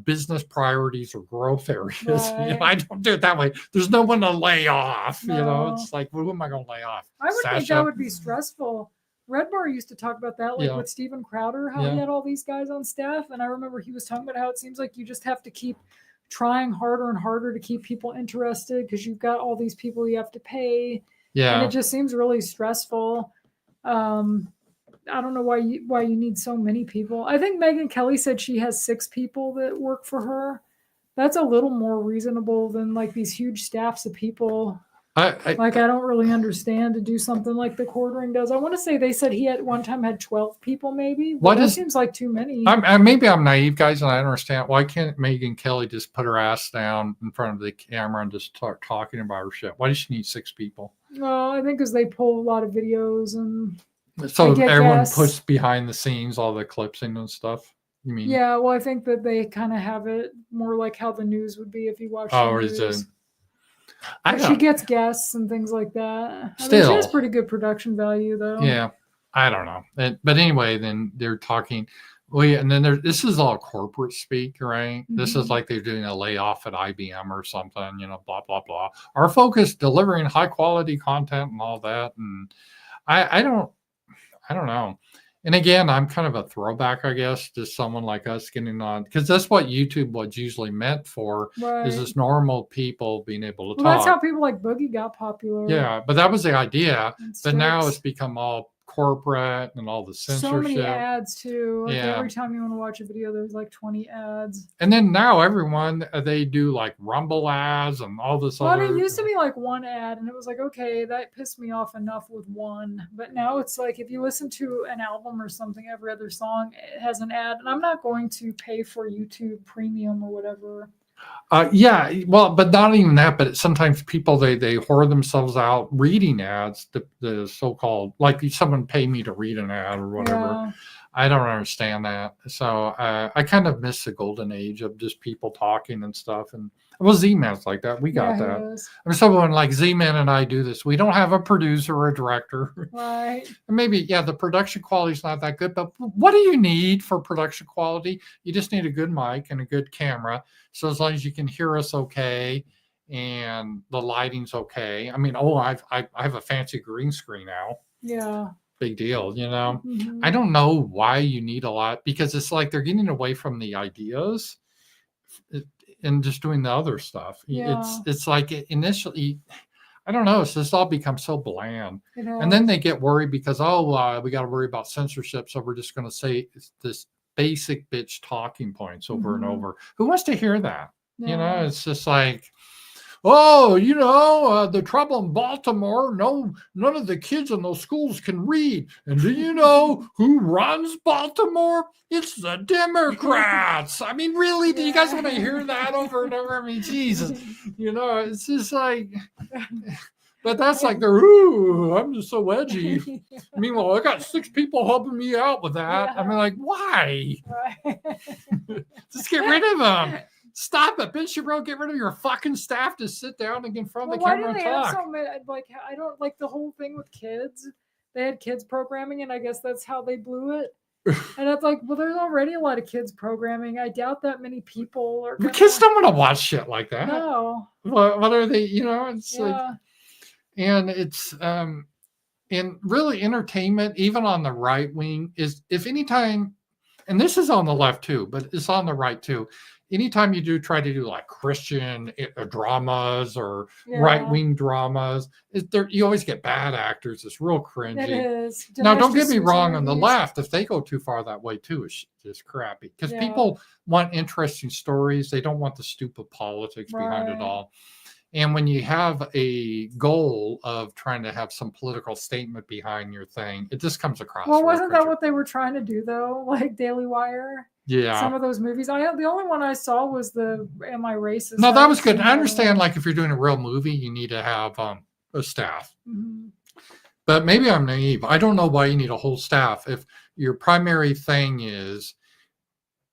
business priorities or growth areas. Right. I don't do it that way. There's no one to lay off. No. It's like, who am I going to lay off? I would think Sacha? that would be stressful. Red Bar used to talk about that, like Yeah. with Steven Crowder, how he had all these guys on staff. And I remember he was talking about how it seems like you just have to keep trying harder and harder to keep people interested because you've got all these people you have to pay. Yeah. And it just seems really stressful. I don't know why you need so many people. I think Megyn Kelly said she has 6 people that work for her. That's a little more reasonable than like these huge staffs of people. I don't really understand to do something like the quartering does. I want to say they said he at one time had 12 people, maybe. That seems like too many. Maybe I'm naive, guys, and I don't understand. Why can't Megyn Kelly just put her ass down in front of the camera and just start talking about her shit? Why does she need 6 people? Well, I think because they pull a lot of videos and so everyone puts behind the scenes all the clips in and stuff. You mean? Yeah, well, I think that they kind of have it more like how the news would be if you watch. Oh, or is it? She gets guests and things like that. Still, I mean, she has pretty good production value, though. Yeah, I don't know. But anyway, then they're talking. Well, yeah, and then this is all corporate speak, right? Mm-hmm. This is like they're doing a layoff at IBM or something, blah, blah, blah. Our focus, delivering high quality content and all that. And I don't know. And again, I'm kind of a throwback, I guess, to someone like us getting on, because that's what YouTube was usually meant for, is just normal people being able to talk. That's how people like Boogie got popular. Yeah, but that was the idea. But now it's become all corporate and all the censorship. So many ads too. Like yeah. Every time you want to watch a video, there's like 20 ads. And then now everyone, they do like Rumble ads and all this other. Well, it used to be like one ad, and it was like, okay, that pissed me off enough with one. But now it's like if you listen to an album or something, every other song it has an ad, and I'm not going to pay for YouTube Premium or whatever. Yeah, well, but not even that. But sometimes people they whore themselves out reading ads. The so-called, like someone pay me to read an ad or whatever. Yeah. I don't understand that. So I kind of miss the golden age of just people talking and stuff. And well, Z-Man's like that. We got that. I mean, someone like Z-Man and I do this. We don't have a producer or a director. Right. And maybe, the production quality is not that good. But what do you need for production quality? You just need a good mic and a good camera. So as long as you can hear us okay and the lighting's okay. I mean, I have a fancy green screen now. Yeah. Big deal, Mm-hmm. I don't know why you need a lot, because it's like they're getting away from the ideas and just doing the other stuff. Yeah. It's like initially, I don't know, it's just all become so bland. And then they get worried because, we got to worry about censorship. So we're just going to say this basic bitch talking points over and over. Who wants to hear that? Yeah. It's just like, oh, the trouble in Baltimore, no, none of the kids in those schools can read. And do you know who runs Baltimore? It's the Democrats. I mean, really, do you guys want to hear that over and over? I mean, Jesus, it's just like, but that's like I'm just so edgy. Meanwhile, I got 6 people helping me out with that. Yeah. I mean, like, why? Right. Just get rid of them. Stop it, Ben Shapiro. Get rid of your fucking staff to sit down and get in front of the camera and talk. Have so many, I don't like the whole thing with kids. They had kids programming, and I guess that's how they blew it. And it's like, well, there's already a lot of kids programming. I doubt that many people are. Kids don't want to watch shit like that. No. What are they? It's like, and it's and really entertainment, even on the right wing, is if anytime, and this is on the left too, but it's on the right too. Anytime you try to do like Christian dramas or right-wing dramas, you always get bad actors. It's real cringy. It is. Now, don't get me wrong. On the left, if they go too far that way too, it's just crappy. Because people want interesting stories. They don't want the stupid politics behind it all. And when you have a goal of trying to have some political statement behind your thing, it just comes across. Well, wasn't that what they were trying to do though? Like Daily Wire? Yeah. Some of those movies. The only one I saw was the Am I Racist? No, that was good. I understand, like, if you're doing a real movie, you need to have a staff. Mm-hmm. But maybe I'm naive. I don't know why you need a whole staff. If your primary thing is,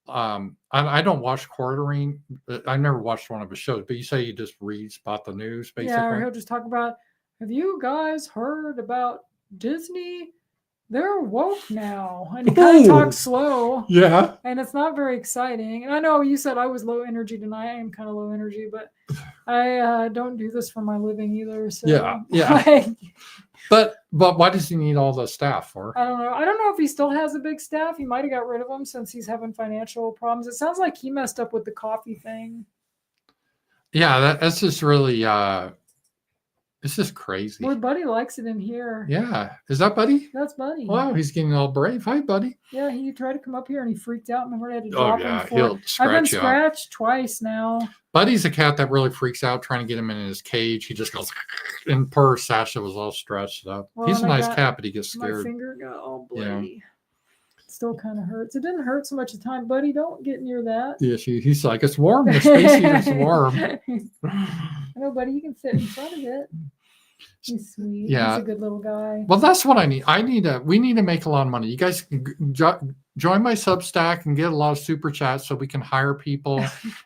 I don't watch Quartering. I never watched one of his shows, but you say he just reads about the news, basically. Yeah, or he'll just talk about, have you guys heard about Disney? They're woke now. And he kind of talks slow. Yeah. And it's not very exciting. And I know you said I was low energy tonight. I am kind of low energy, but I don't do this for my living either. So yeah. But why does he need all the staff for? I don't know. I don't know if he still has a big staff. He might have got rid of them since he's having financial problems. It sounds like he messed up with the coffee thing. Yeah, that's just really it's just crazy. Boy, Buddy likes it in here. Yeah. Is that Buddy? That's Buddy. Wow, he's getting all brave. Hi, Buddy. Yeah, he tried to come up here and he freaked out. And I had to drop him before. He'll scratch I've been you scratched twice now. Buddy's a cat that really freaks out trying to get him in his cage. He just goes, and poor Sacha was all stretched up. Well, he's a nice cat, but he gets scared. My finger got all bloody. Yeah. It still kind of hurts. It didn't hurt so much at the time. Buddy, don't get near that. Yeah, he's like, it's warm. The space heater's warm. I know, Buddy, you can sit in front of it. He's sweet. Yeah. He's a good little guy. Well, that's what I need. We need to make a lot of money. You guys can join my Substack and get a lot of super chats so we can hire people.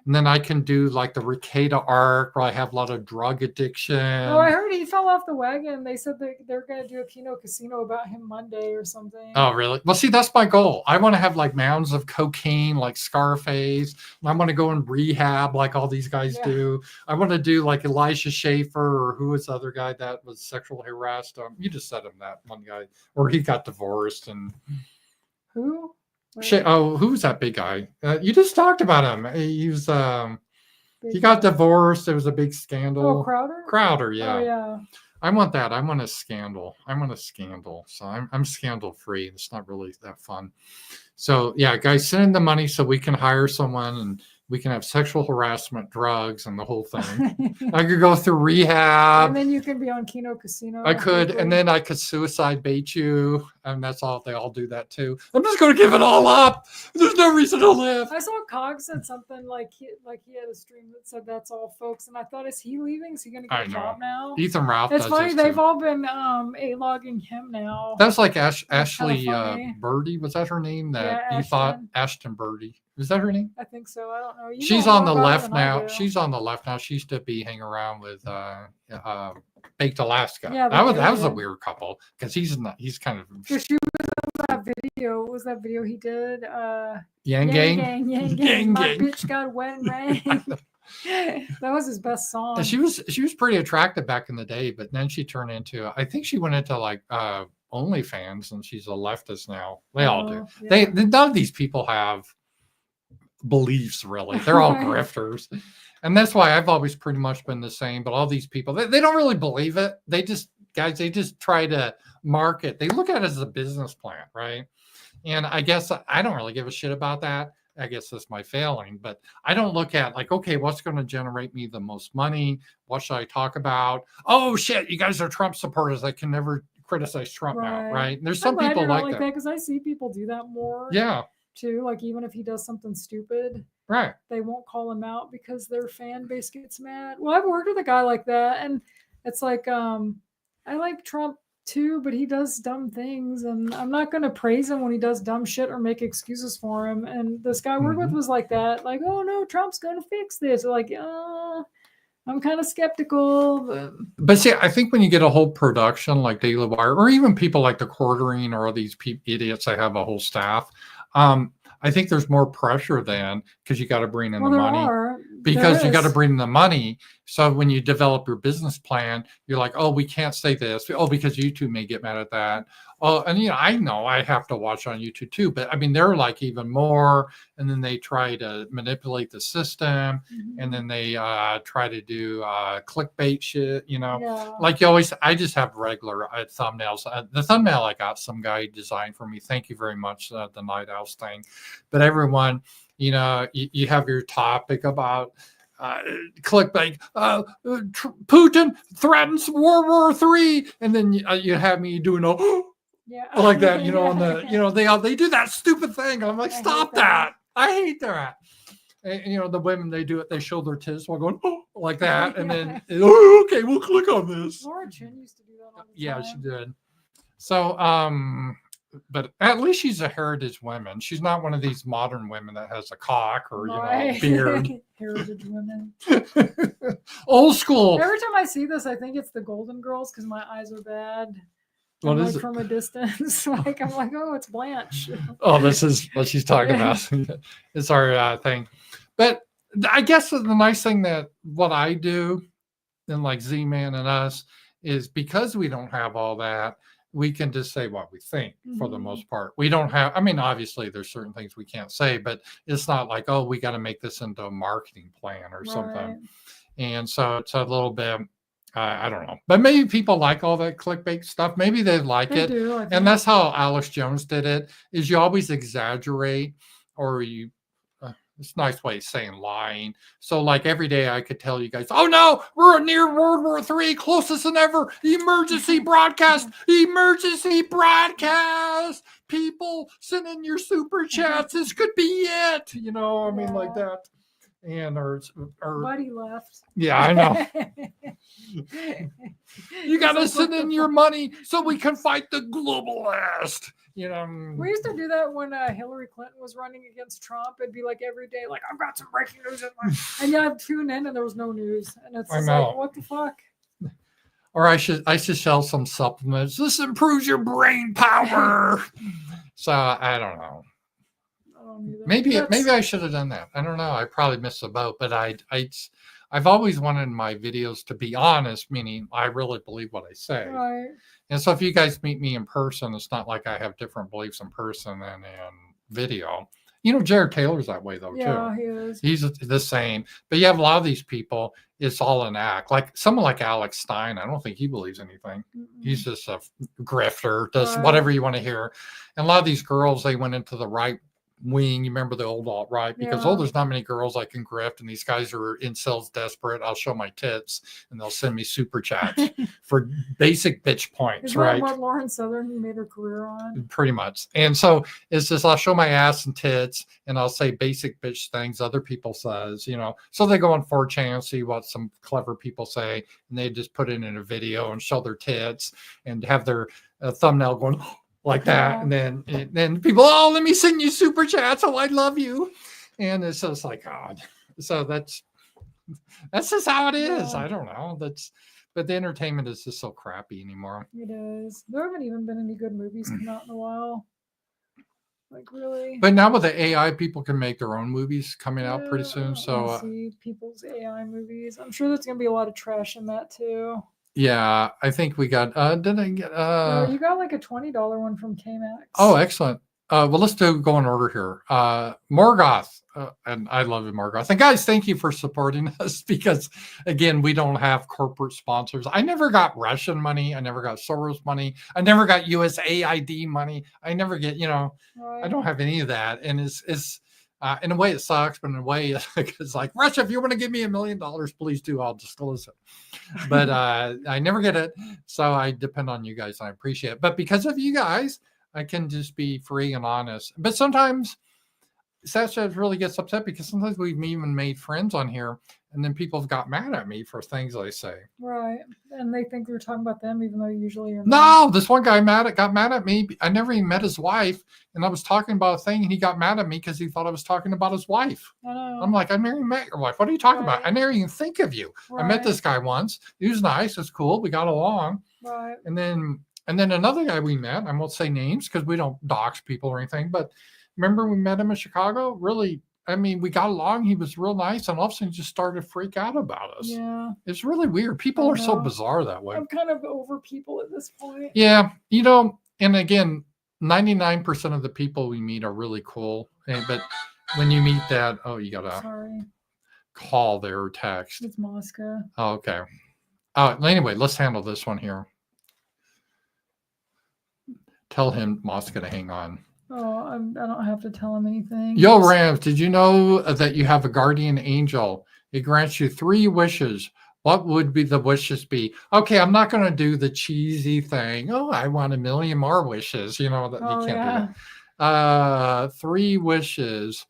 And then I can do like the Ricada arc where I have a lot of drug addiction. Oh, I heard he fell off the wagon. They said they're going to do a Kino Casino about him Monday or something. Oh, really? Well, see, that's my goal. I want to have like mounds of cocaine like Scarface. I want to go in rehab like all these guys do. I want to do like Elisha Schaefer, or who was the other guy that was sexually harassed. You just said him, that one guy, or he got divorced. And who? Who's that big guy? You just talked about him. He was he got divorced. There was a big scandal. Oh, Crowder? Crowder, yeah. Oh, yeah. I want that. I want a scandal. So I'm scandal free. It's not really that fun. So yeah, guys, send in the money so we can hire someone and we can have sexual harassment, drugs, and the whole thing. I could go through rehab. And then you can be on Kino Casino. I could, and then I could suicide bait you. And that's all. They all do that too. I'm just going to give it all up. There's no reason to live. I saw Cog said something like he had a stream that said that's all, folks. And I thought, is he leaving? Is he going to get a job now? Ethan Ralph. It's funny. They've all been A-logging him now. That's like Ashley Birdie. Was that her name? You thought Ashton Birdie. Is that her name? I think so. I don't know. She's on the left now. She's on the left now. She used to be hanging around with Baked Alaska. Yeah, that was a weird couple because he's kind of. She was on that video. What was that video he did? Yang Gang. My bitch got wet and rain. That was his best song. And she was pretty attractive back in the day, but then she turned into. I think she went into like OnlyFans, and she's a leftist now. They all do. Yeah. None of these people have beliefs, really. They're all grifters. And that's why I've always pretty much been the same. But all these people, they don't really believe it. They just try to market. They look at it as a business plan, right? And I guess I don't really give a shit about that. I guess that's my failing. But I don't look at like, okay, what's going to generate me the most money? What should I talk about? Oh shit, you guys are Trump supporters. I can never criticize Trump now, right? And there's some glad people you're not like that because I see people do that more. Yeah, Too. Like even if he does something stupid, right. they won't call him out because their fan base gets mad. Well, I've worked with a guy like that, and it's like I like Trump too, but he does dumb things, and I'm not going to praise him when he does dumb shit or make excuses for him. And this guy I worked with was like that, like, oh no, Trump's going to fix this. Like, I'm kind of skeptical. But see, I think when you get a whole production like Daily Wire, or even people like the Quartering, or these idiots that have a whole staff, I think there's more pressure then because you got to bring in the money. Because you got to bring in the money. So when you develop your business plan, you're like, oh, we can't say this. Oh, because YouTube may get mad at that. Oh, and I know I have to watch on YouTube too, but I mean, they're like even more, and then they try to manipulate the system, and then they try to do clickbait shit, like you always. I just have regular thumbnails. The thumbnail I got some guy designed for me. Thank you very much, the Night Owls thing. But everyone, you have your topic about clickbait. Putin threatens World War III, and then you have me doing like that, on the, they do that stupid thing. I'm like, stop that. I hate that. And, the women, they do it. They show their tits while going like that, and then okay, we'll click on this. Laura Chin used to do that all the time. Yeah, she did. So, but at least she's a heritage woman. She's not one of these modern women that has a cock or beard. Heritage women. Old school. Every time I see this, I think it's the Golden Girls because my eyes are bad. What is it? From a distance, like I'm like, oh, it's Blanche. Oh, this is what she's talking about. It's our thing. But I guess the nice thing that what I do, and like Z-Man and us, is because we don't have all that, we can just say what we think for the most part. We don't have, I mean, obviously there's certain things we can't say, but it's not like, oh, we got to make this into a marketing plan or something. And so it's a little bit, I don't know, but maybe people like all that clickbait stuff. Maybe they like it. And that's how Alex Jones did it, is you always exaggerate, or it's a nice way of saying lying. So like every day I could tell you guys, oh no, we're near World War III, closest than ever. Emergency broadcast, people send in your super chats. This could be it. I mean, like that. And our buddy left. Yeah, I know. You got to send in your money so we can fight the globalist. We used to do that when Hillary Clinton was running against Trump. It'd be like every day, like, I've got some breaking news, and I'd tune in, and there was no news, and it's just like, what the fuck? Or I should sell some supplements. This improves your brain power. So I don't know. Maybe I should have done that. I don't know. I probably missed the boat, but I've always wanted my videos to be honest, meaning I really believe what I say. Right. And so if you guys meet me in person, it's not like I have different beliefs in person than in video. Jared Taylor's that way though, too. Yeah, he is. He's the same. But you have a lot of these people, it's all an act. Like someone like Alex Stein, I don't think he believes anything. He's just a grifter, does whatever you want to hear. And a lot of these girls, they went into the right wing. You remember the old alt-right, because there's not many girls I can grift, and these guys are incels desperate. I'll show my tits and they'll send me super chats for basic bitch points. Is that right? What Lauren Southern made her career on? Pretty much. And so it's just, I'll show my ass and tits and I'll say basic bitch things other people says, so they go on 4chan, see what some clever people say, and they just put it in a video and show their tits and have their thumbnail going like that. And then people, oh, let me send you super chats. Oh, I love you. And it's just like, God. So that's just how it is. I don't know. But the entertainment is just so crappy anymore. It is. There haven't even been any good movies come out in a while. Like, really. But now with the AI, people can make their own movies coming out pretty soon. So see people's AI movies. I'm sure there's gonna be a lot of trash in that too. Yeah, I think we got. Did I get? You got like a $20 one from KMax. Oh, excellent. Well, let's go in order here. Morgoth, and I love you, Morgoth. And guys, thank you for supporting us, because again, we don't have corporate sponsors. I never got Russian money. I never got Soros money. I never got USAID money. I never get. I don't have any of that. And it's In a way, it sucks, but in a way, it's like, Russia, if you want to give me $1 million, please do. I'll disclose it. But I never get it. So I depend on you guys. I appreciate it. But because of you guys, I can just be free and honest. But sometimes Sacha really gets upset because sometimes we've even made friends on here, and then people have got mad at me for things I say. Right. And they think we're talking about them, even though usually you're No, not. this one guy got mad at me. I never even met his wife, and I was talking about a thing, and he got mad at me because he thought I was talking about his wife. I know. I'm like, I never even met your wife. What are you talking about? Right. I never even think of you. I met Right. this guy once. He was nice. It was cool. We got along. Right. And then another guy we met, I won't say names because we don't dox people or anything, but remember we met him in Chicago? Really, I mean, we got along. He was real nice, and all of a sudden just started to freak out about us. Yeah. It's really weird. People I are so know. bizarre that way. I'm kind of over people at this point. Yeah, you know, and again, 99% of the people we meet are really cool. But when you meet that, oh, you got to Sorry. call there or text. It's Mosca. Oh, okay. Anyway, let's handle this one here. Tell him, Mosca, to hang on. Oh, I don't have to tell him anything. Yo, Rams, did you know that you have a guardian angel? It grants you 3 wishes. What would be the wishes be? Okay, I'm not going to do the cheesy thing. Oh, I want 1 million more wishes. You know, that you can't do that. 3 wishes.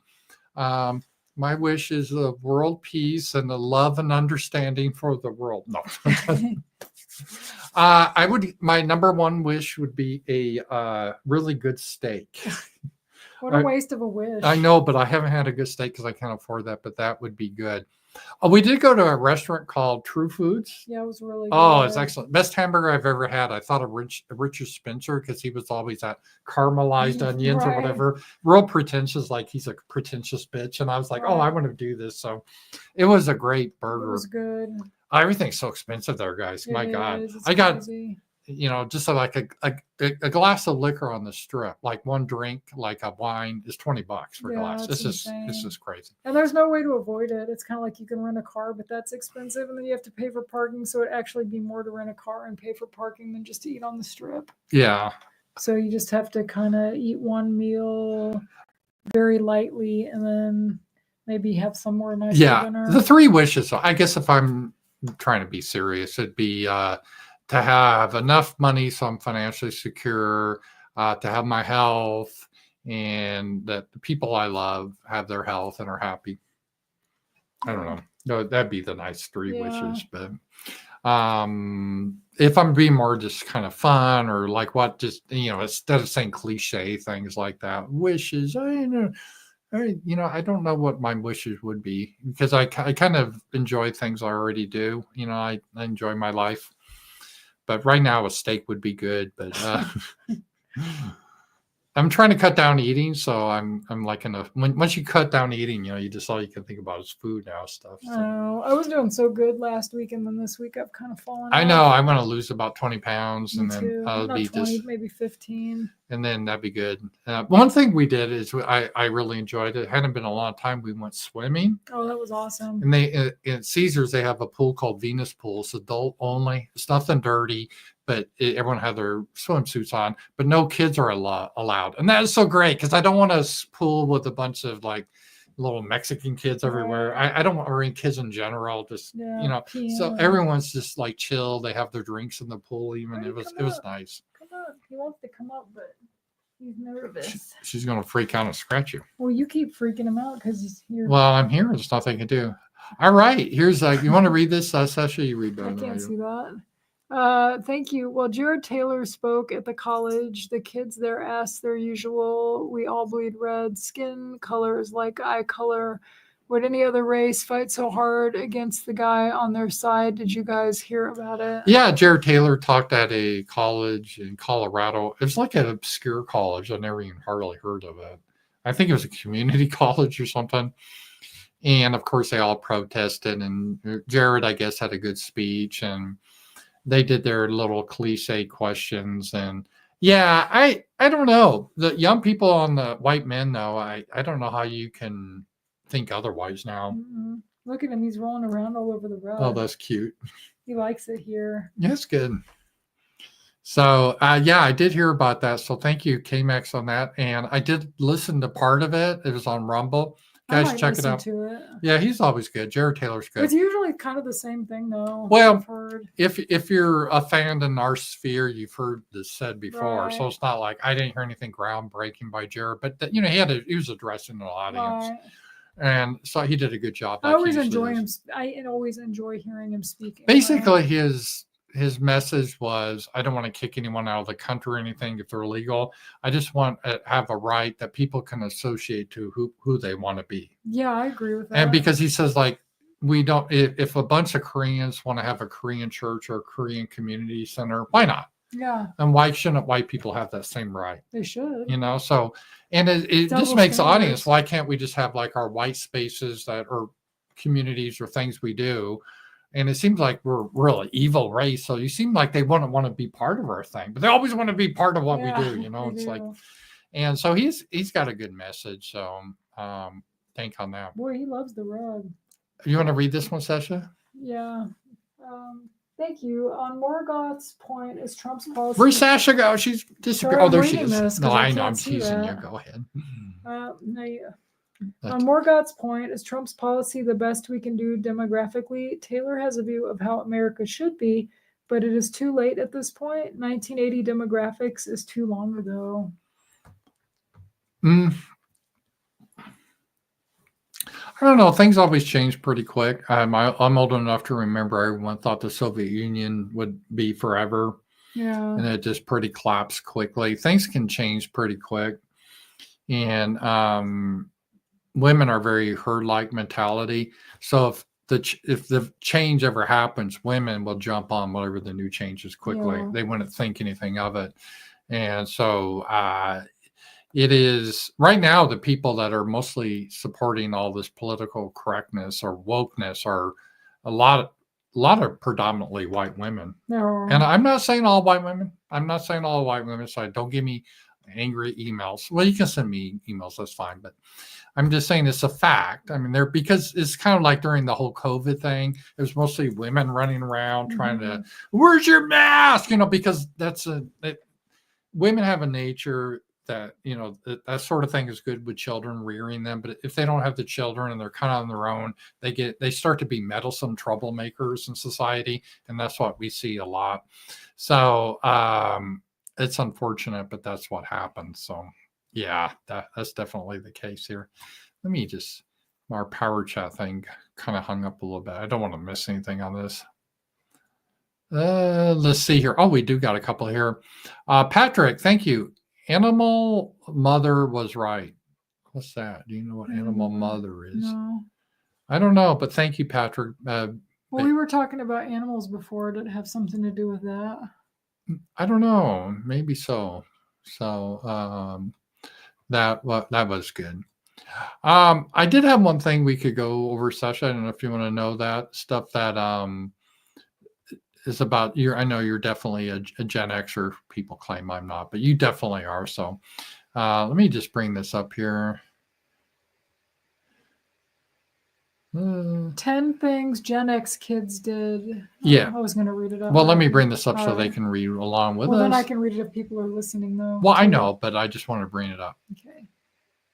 My wish is the world peace and the love and understanding for the world. No. My number 1 wish would be a really good steak. What a waste of a wish. I know, but I haven't had a good steak because I can't afford that, but that would be good. We did go to a restaurant called True Foods. Yeah, it was really good. Oh, it's excellent. Best hamburger I've ever had. I thought of Richard Spencer because he was always at caramelized onions or whatever. Real pretentious, like he's a pretentious bitch. And I was like, oh, I want to do this. So it was a great burger. It was good. Everything's so expensive there, guys. My God. I got, you know, just like a glass of liquor on the strip, like one drink, like a wine, is $20 for a glass. It's just crazy. And there's no way to avoid it. It's kind of like you can rent a car, but that's expensive, and then you have to pay for parking. So it'd actually be more to rent a car and pay for parking than just to eat on the strip. Yeah. So you just have to kind of eat one meal very lightly, and then maybe have some more nice dinner. The 3 wishes. I guess if I'm trying to be serious, it'd be to have enough money so I'm financially secure, to have my health, and that the people I love have their health and are happy. I don't know. No, that'd be the nice 3 wishes. But if I'm being more just kind of fun or like what, just, you know, instead of saying cliche things like that, wishes, I don't know what my wishes would be because I kind of enjoy things I already do. You know, I enjoy my life. But right now, a steak would be good. But I'm trying to cut down eating, so I'm like once you cut down eating, you know, you just all you can think about is food now stuff. So. Oh, I was doing so good last week, and then this week I've kind of fallen. I know I want to lose about 20 pounds, and then I'll be 20, just maybe 15. And then that'd be good. One thing we did is I really enjoyed it. It hadn't been a long time. We went swimming. Oh, that was awesome. And they at Caesars they have a pool called Venus Pool. It's adult only. It's nothing dirty. But everyone had their swimsuits on, but no kids are allowed. And that is so great because I don't want to pool with a bunch of like little Mexican kids everywhere. I don't want, or any kids in general, just, you know, so everyone's just like chill. They have their drinks in the pool even. It was nice. Come up. He wants to come up, but he's nervous. She's going to freak out and scratch you. Well, you keep freaking him out because you're. Well, I'm here. There's nothing to do. All right. Here's you want to read this, Sacha? You read that. I can't see that. Thank you. Well, Jared Taylor spoke at the college. The kids there asked their usual, we all bleed red, skin color is like eye color. Would any other race fight so hard against the guy on their side? Did you guys hear about it? Yeah, Jared Taylor talked at a college in Colorado. It was like an obscure college. I never even hardly heard of it. I think it was a community college or something. And of course, they all protested. And Jared, I guess, had a good speech. And they did their little cliche questions. And yeah, I don't know. The young people on the white men, though, I don't know how you can think otherwise now. Mm-hmm. Look at him. He's rolling around all over the road. Oh, that's cute. He likes it here. Yeah, it's good. So yeah, I did hear about that. So thank you, KMax, on that. And I did listen to part of it. It was on Rumble. I Guys, might check it listen out. to it. Yeah, he's always good. Jared Taylor's good. It's usually kind of the same thing, though. Well, I've heard. if you're a fan in our sphere, you've heard this said before. So Right. it's not like I didn't hear anything groundbreaking by Jared, but he was addressing an audience, Right. and so he did a good job. I Like he always usually enjoy does. him. I always enjoy hearing him speak. Basically, Anyway. his message was, I don't want to kick anyone out of the country or anything if they're illegal. I just want to have a right that people can associate to who they want to be. Yeah, I agree with that. And because he says, like, we don't, if a bunch of Koreans want to have a Korean church or a Korean community center, why not? Yeah, And why shouldn't white people have that same right? they should. So, and it Double just makes the audience, standards. why can't we just have like our white spaces that are communities or things we do? And it seems like we're really evil race. So you seem like they wouldn't want to be part of our thing, but they always want to be part of what we do. they It's do. like, and so he's got a good message. So think on that. Boy, he loves the rug. You want to read this one, Sacha? Yeah. Thank you. On Morgoth's point, is Trump's policy. Where's Sacha go? She's disappeared. Sorry, Oh, there I'm she reading is. this No, 'cause I I know. I'm can't see teasing you. that. Go ahead. On Morgoth's point, is Trump's policy the best we can do demographically? Taylor has a view of how America should be, but it is too late at this point. 1980 demographics is too long ago. I don't know. Things always change pretty quick. I'm old enough to remember everyone thought the Soviet Union would be forever. Yeah. And it just pretty collapsed quickly. Things can change pretty quick. And women are very herd-like mentality. So if the change ever happens, women will jump on whatever the new change is quickly. Yeah. They wouldn't think anything of it. And so it is right now, the people that are mostly supporting all this political correctness or wokeness are a lot of predominantly white women. No. And I'm not saying all white women. So don't give me angry emails. Well, you can send me emails, that's fine. But I'm just saying it's a fact. I mean, because it's kind of like during the whole COVID thing, it was mostly women running around trying to, where's your mask? Because women have a nature that, that sort of thing is good with children, rearing them. But if they don't have the children and they're kind of on their own, they start to be meddlesome troublemakers in society. And that's what we see a lot. So it's unfortunate, but that's what happens. So yeah, that's definitely the case here. Let me our power chat thing kind of hung up a little bit. I don't want to miss anything on this. Let's see here. Oh, we do got a couple here. Patrick, thank you. Animal mother was right. What's that? Do you know what animal mother is? No. I don't know, but thank you, Patrick. Well, we were talking about animals before. Did it have something to do with that? I don't know. Maybe so. So that was good. I did have one thing we could go over, Sacha. I don't know if you want to know that stuff that is about you. I know you're definitely a Gen Xer. People claim I'm not, but you definitely are. So let me just bring this up here. 10 things Gen X kids did. Yeah. I was going to read it up. Well, let me bring this up so they can read along with us. Then I can read it if people are listening, though. Well, I know, but I just want to bring it up. Okay.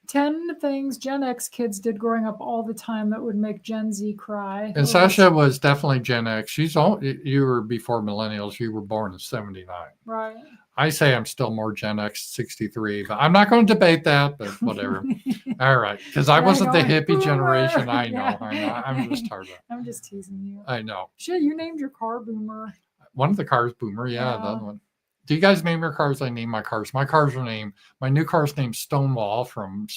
10 things Gen X kids did growing up all the time that would make Gen Z cry. And Sacha was definitely Gen X. You were before millennials. You were born in 79. Right. I say I'm still more Gen X 63, but I'm not going to debate that, but whatever. All right. Because I wasn't the hippie generation. I know. I'm just tired of it. I'm just teasing you. I know. Shit, you named your car Boomer. One of the cars, Boomer. Yeah, the other one. Do you guys name your cars? I name my cars. My cars are named, my new car's named Stonewall from,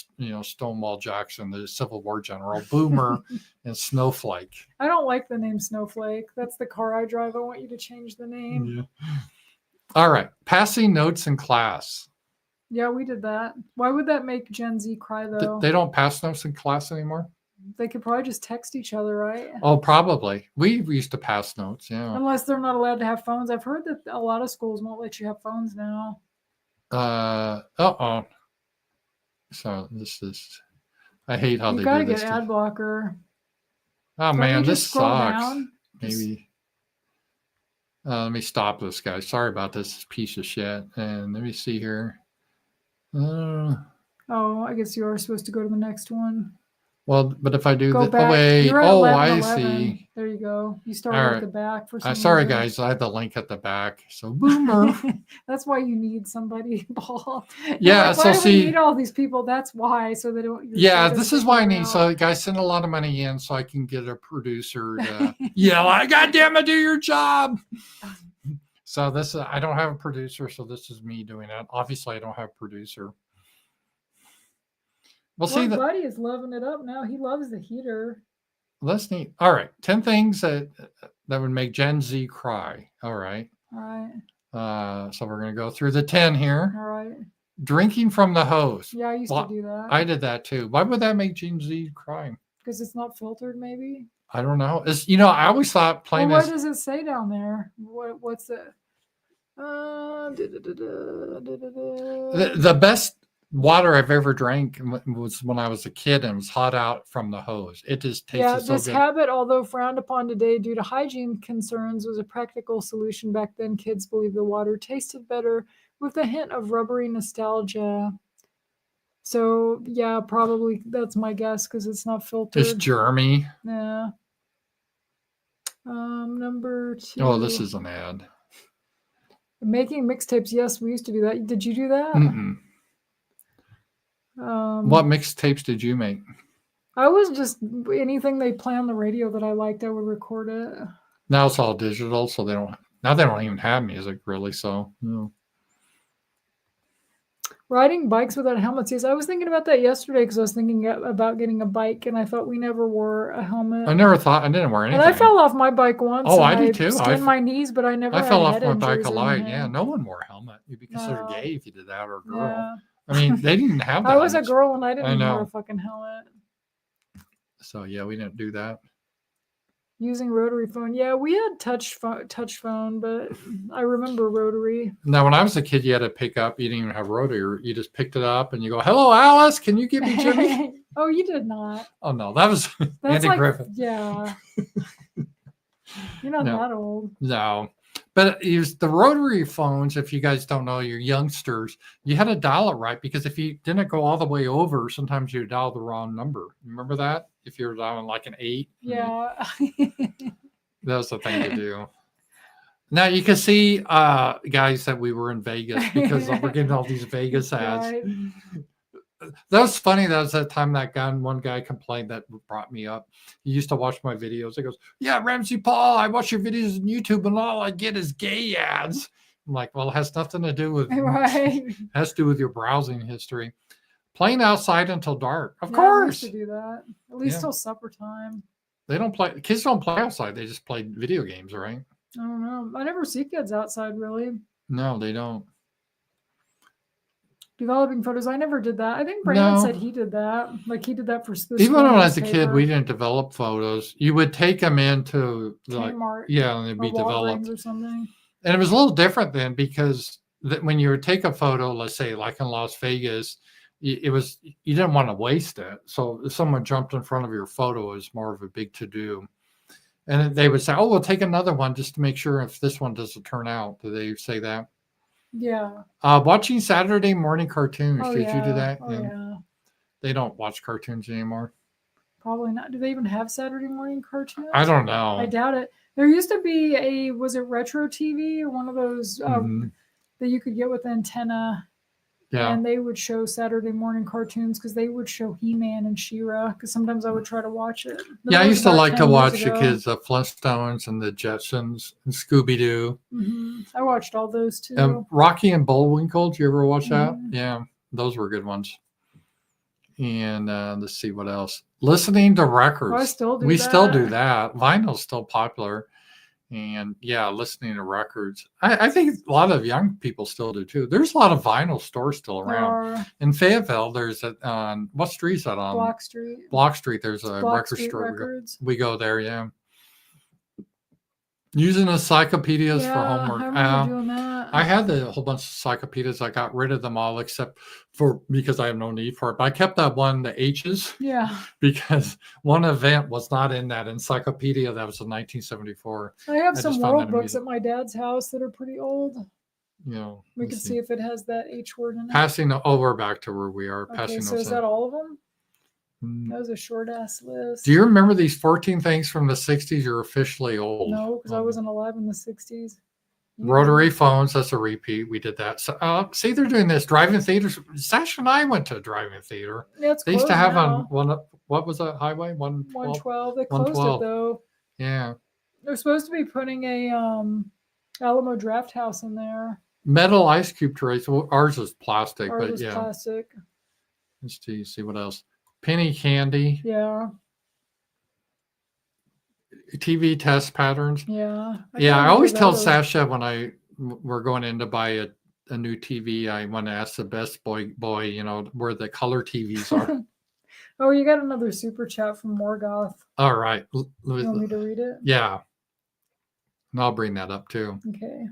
Stonewall Jackson, the Civil War general, Boomer, and Snowflake. I don't like the name Snowflake. That's the car I drive. I want you to change the name. Yeah. All right. Passing notes in class. Yeah, we did that. Why would that make Gen Z cry, though? They don't pass notes in class anymore? They could probably just text each other, right? Oh, probably. We used to pass notes, yeah. Unless they're not allowed to have phones. I've heard that a lot of schools won't let you have phones now. So this is, I hate how you they gotta do this. Get ad blocker. Oh, man, this sucks. Down? Maybe. Let me stop this, guy. Sorry about this piece of shit. And let me see here. Oh, I guess you are supposed to go to the next one. Well, but if I do Go that, back. oh wait, You're at oh 11, I see. There you go. You started All at the right. back for some Sorry, reason. guys. I have the link at the back. So boomer. That's why you need somebody, Paul. Yeah. Like, So why do we see, need all these people? That's why, so they don't. yeah, this is why I need. So guys, send a lot of money in so I can get a producer to yell, "God damn it, do your job." So this, I don't have a producer, so this is me doing it. Obviously, I don't have a producer. We'll see. Buddy is loving it up now. He loves the heater. That's neat. All right, 10 things that would make Gen Z cry. All right. All right. So we're gonna go through the 10 here. All right. Drinking from the hose. Yeah, I used to do that. I did that too. Why would that make Gen Z cry? Because it's not filtered, maybe. I don't know. It's I always thought plain. Well, what does it say down there? What's it? The best water I've ever drank was when I was a kid and it was hot out from the hose. It just tasted so good. This habit, although frowned upon today due to hygiene concerns, was a practical solution back then. Kids believed the water tasted better with a hint of rubbery nostalgia. So, yeah, probably that's my guess because it's not filtered. It's germy. Yeah. Number 2. Oh, this is an ad. Making mixtapes. Yes, we used to do that. Did you do that? Mm-mm. What mixtapes did you make? I was just anything they play on the radio that I liked, I would record it. Now it's all digital, so they don't even have music really. So, Riding bikes without helmets. Yes, I was thinking about that yesterday because I was thinking about getting a bike, and I thought we never wore a helmet. I didn't wear anything. And I fell off my bike once. Oh, I did too. I skinned my knees, but I never. I fell off my bike a lot. Yeah, no one wore a helmet. You'd be considered gay if you did that, or a girl. Yeah. I mean, they didn't have that. I was a girl and I didn't wear a fucking helmet. So yeah, we didn't do that. Using rotary phone. Yeah, we had touch phone, but I remember rotary. Now, when I was a kid, you had to pick up. You didn't even have rotary. You just picked it up and you go, "Hello, Alice. Can you give me Jimmy?" Oh, you did not. Oh no, that was Andy Griffith. Yeah. You're not that old. No. But the rotary phones, if you guys don't know, you're youngsters, you had to dial it right because if you didn't go all the way over, sometimes you dial the wrong number. Remember that? If you're dialing like an 8. Yeah. That was the thing to do. Now you can see, guys, that we were in Vegas because we're getting all these Vegas ads. Right. That was funny. That was that time one guy complained that brought me up. He used to watch my videos. He goes, "Yeah, Ramsey Paul, I watch your videos on YouTube and all I get is gay ads." I'm like, well, it has nothing to do with it has to do with your browsing history. Playing outside until dark. Of course. I used to do that. At least till supper time. Kids don't play outside. They just play video games, right? I don't know. I never see kids outside really. No, they don't. Developing photos. I never did that. I think Brandon said he did that. Like he did that for school. Even when I was a kid, we didn't develop photos. You would take them into Kmart, and they'd be developed or something. And it was a little different then because when you would take a photo, let's say like in Las Vegas, you didn't want to waste it. So if someone jumped in front of your photo, it was more of a big to do. And they would say, "Oh, we'll take another one just to make sure if this one doesn't turn out." Do they say that? Yeah. Watching Saturday morning cartoons. Oh, Did you do that? Yeah. They don't watch cartoons anymore. Probably not. Do they even have Saturday morning cartoons? I don't know. I doubt it. There used to be was it retro TV or one of those that you could get with antenna? Yeah. And they would show Saturday morning cartoons because they would show He-Man and She-Ra because sometimes I would try to watch it. I used to like to watch the kids, the Flintstones and the Jetsons and Scooby-Doo. Mm-hmm. I watched all those too. Rocky and Bullwinkle. Did you ever watch that? Yeah, those were good ones. And let's see what else. Listening to records. I still do we that. Still do that. Vinyl's still popular. And listening to records. I think a lot of young people still do too. There's a lot of vinyl stores still around. In Fayetteville, there's on what street is that on? Block Street. Block Street. There's a Block record Street store. Records. We go there, yeah. Using encyclopedias for Yeah, homework. I remember doing that. I had a whole bunch of encyclopedias. I got rid of them all except for because I have no need for it. But I kept that one, the H's, Yeah. because one event was not in that encyclopedia. That was in 1974. I have I some just found world that books amusing. at my dad's house that are pretty old. You know, We let's can see if it has that H word in it. Passing. Oh, we're back to where we are. Okay, Passing so those is in. that all of them? Mm. That was a short ass list. Do you remember these 14 things from the 60s? You're officially old. No, because I wasn't alive in the 60s. Rotary phones, that's a repeat. We did that. So, see, they're doing this. Drive-in theaters. Sacha and I went to a drive-in theater. Yeah, it's They used to have now. on one, what was that highway? 112? 112. They closed 112. it though. Yeah. They're supposed to be putting a Alamo Draft House in there. Metal ice cube trays. Well, ours is plastic, Ours but was yeah. plastic. Let's see what else. Penny candy. Yeah. TV test patterns. Yeah. I always tell Sacha when we're going in to buy a new TV, I want to ask the best boy, where the color TVs are. Oh, you got another super chat from Morgoth. All right. You want me to read it? Yeah. And I'll bring that up too. Okay.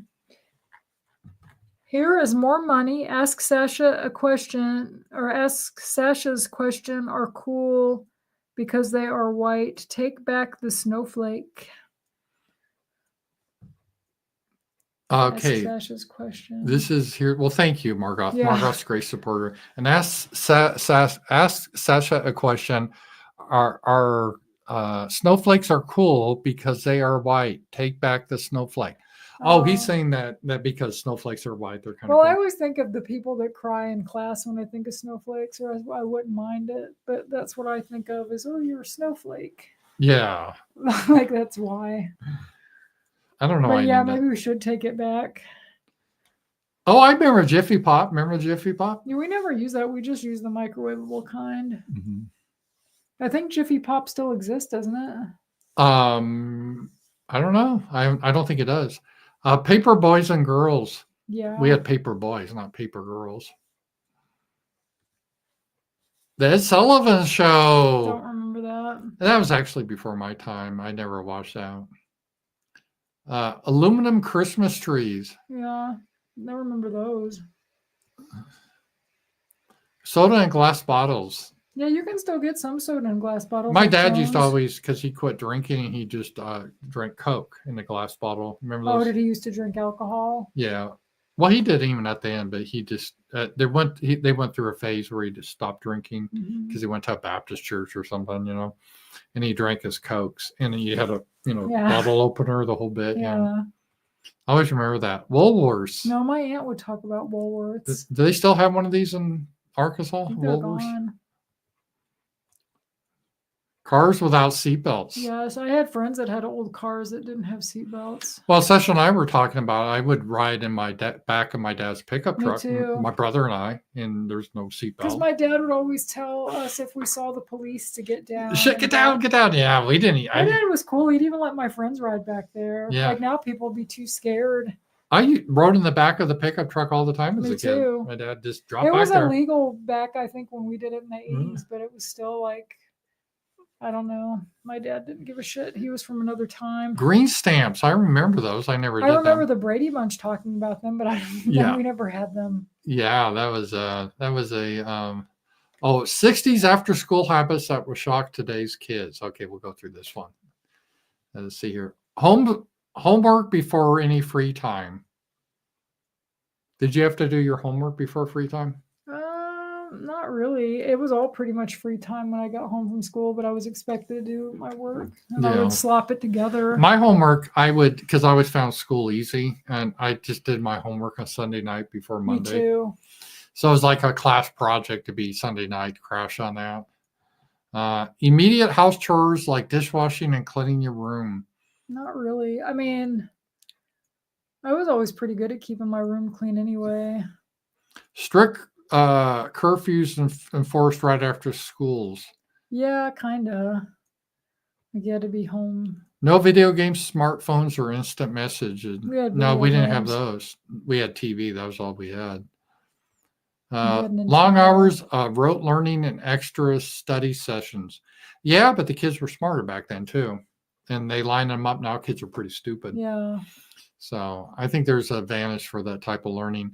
Here is more money. Ask Sacha a question, or ask Sacha's question are cool because they are white. Take back the snowflake. Okay. Ask Sacha's question. This is here. Well, thank you, Margoth. Yeah. Margoth's a great supporter. And ask Sacha a question. Our snowflakes are cool because they are white. Take back the snowflake. Oh, he's saying that because snowflakes are white, they're kind of. Well, cool. I always think of the people that cry in class when I think of snowflakes, or I wouldn't mind it, but that's what I think of is, oh, you're a snowflake. Yeah. Like that's why. I don't know. But yeah, maybe we should take it back. Oh, I remember Jiffy Pop. Remember Jiffy Pop? Yeah, we never use that. We just use the microwavable kind. Mm-hmm. I think Jiffy Pop still exists, doesn't it? I don't know. I don't think it does. Paper boys and girls. Yeah. We had paper boys, not paper girls. The Ed Sullivan Show. Don't remember that. That was actually before my time. I never watched that. Aluminum Christmas trees. Yeah, never remember those. Soda and glass bottles. Yeah, you can still get some soda in glass bottles. My dad used to always, because he quit drinking, he just drank Coke in the glass bottle. Remember those? Oh, did he used to drink alcohol? Yeah. Well, he did even at the end, but he just they went through a phase where he just stopped drinking because he went to a Baptist church or something, and he drank his Cokes, and he had a bottle opener, the whole bit. Yeah. I always remember that. Woolworths. No, my aunt would talk about Woolworths. Do they still have one of these in Arkansas? They're Woolworths. gone. Cars without seatbelts. Yes, I had friends that had old cars that didn't have seatbelts. Well, Sacha and I were talking about, I would ride in my back of my dad's pickup truck, too. my brother and I, and there's no seatbelt. Because my dad would always tell us if we saw the police to get down. Get down. Yeah, we didn't. My dad was cool. He'd even let my friends ride back there. Yeah. Like now people would be too scared. I rode in the back of the pickup truck all the time as Me a kid. too. My dad just dropped back there. It was there. illegal back, I think, when we did it in the 80s, but it was still like, I don't know. My dad didn't give a shit. He was from another time. Green stamps. I remember those. I never did them. I remember the Brady Bunch talking about them, but we never had them. Yeah, that was a 60s after school habits that will shock today's kids. Okay, we'll go through this one. Let's see here. Homework before any free time. Did you have to do your homework before free time? Not really. It was all pretty much free time when I got home from school, but I was expected to do my work and I would slop it together. My homework, because I always found school easy, and I just did my homework on Sunday night before Monday. Me too. So it was like a class project to be Sunday night, crash on that. Immediate house chores like dishwashing and cleaning your room. Not really. I mean, I was always pretty good at keeping my room clean anyway. Strict curfews enforced right after schools. Yeah, kind of. You had to be home. No video games, smartphones, or instant messages. We didn't have those. We had TV. That was all we had. Long hours of rote learning and extra study sessions. Yeah, but the kids were smarter back then too. and they line them up now. Kids are pretty stupid. Yeah. So I think there's an advantage for that type of learning.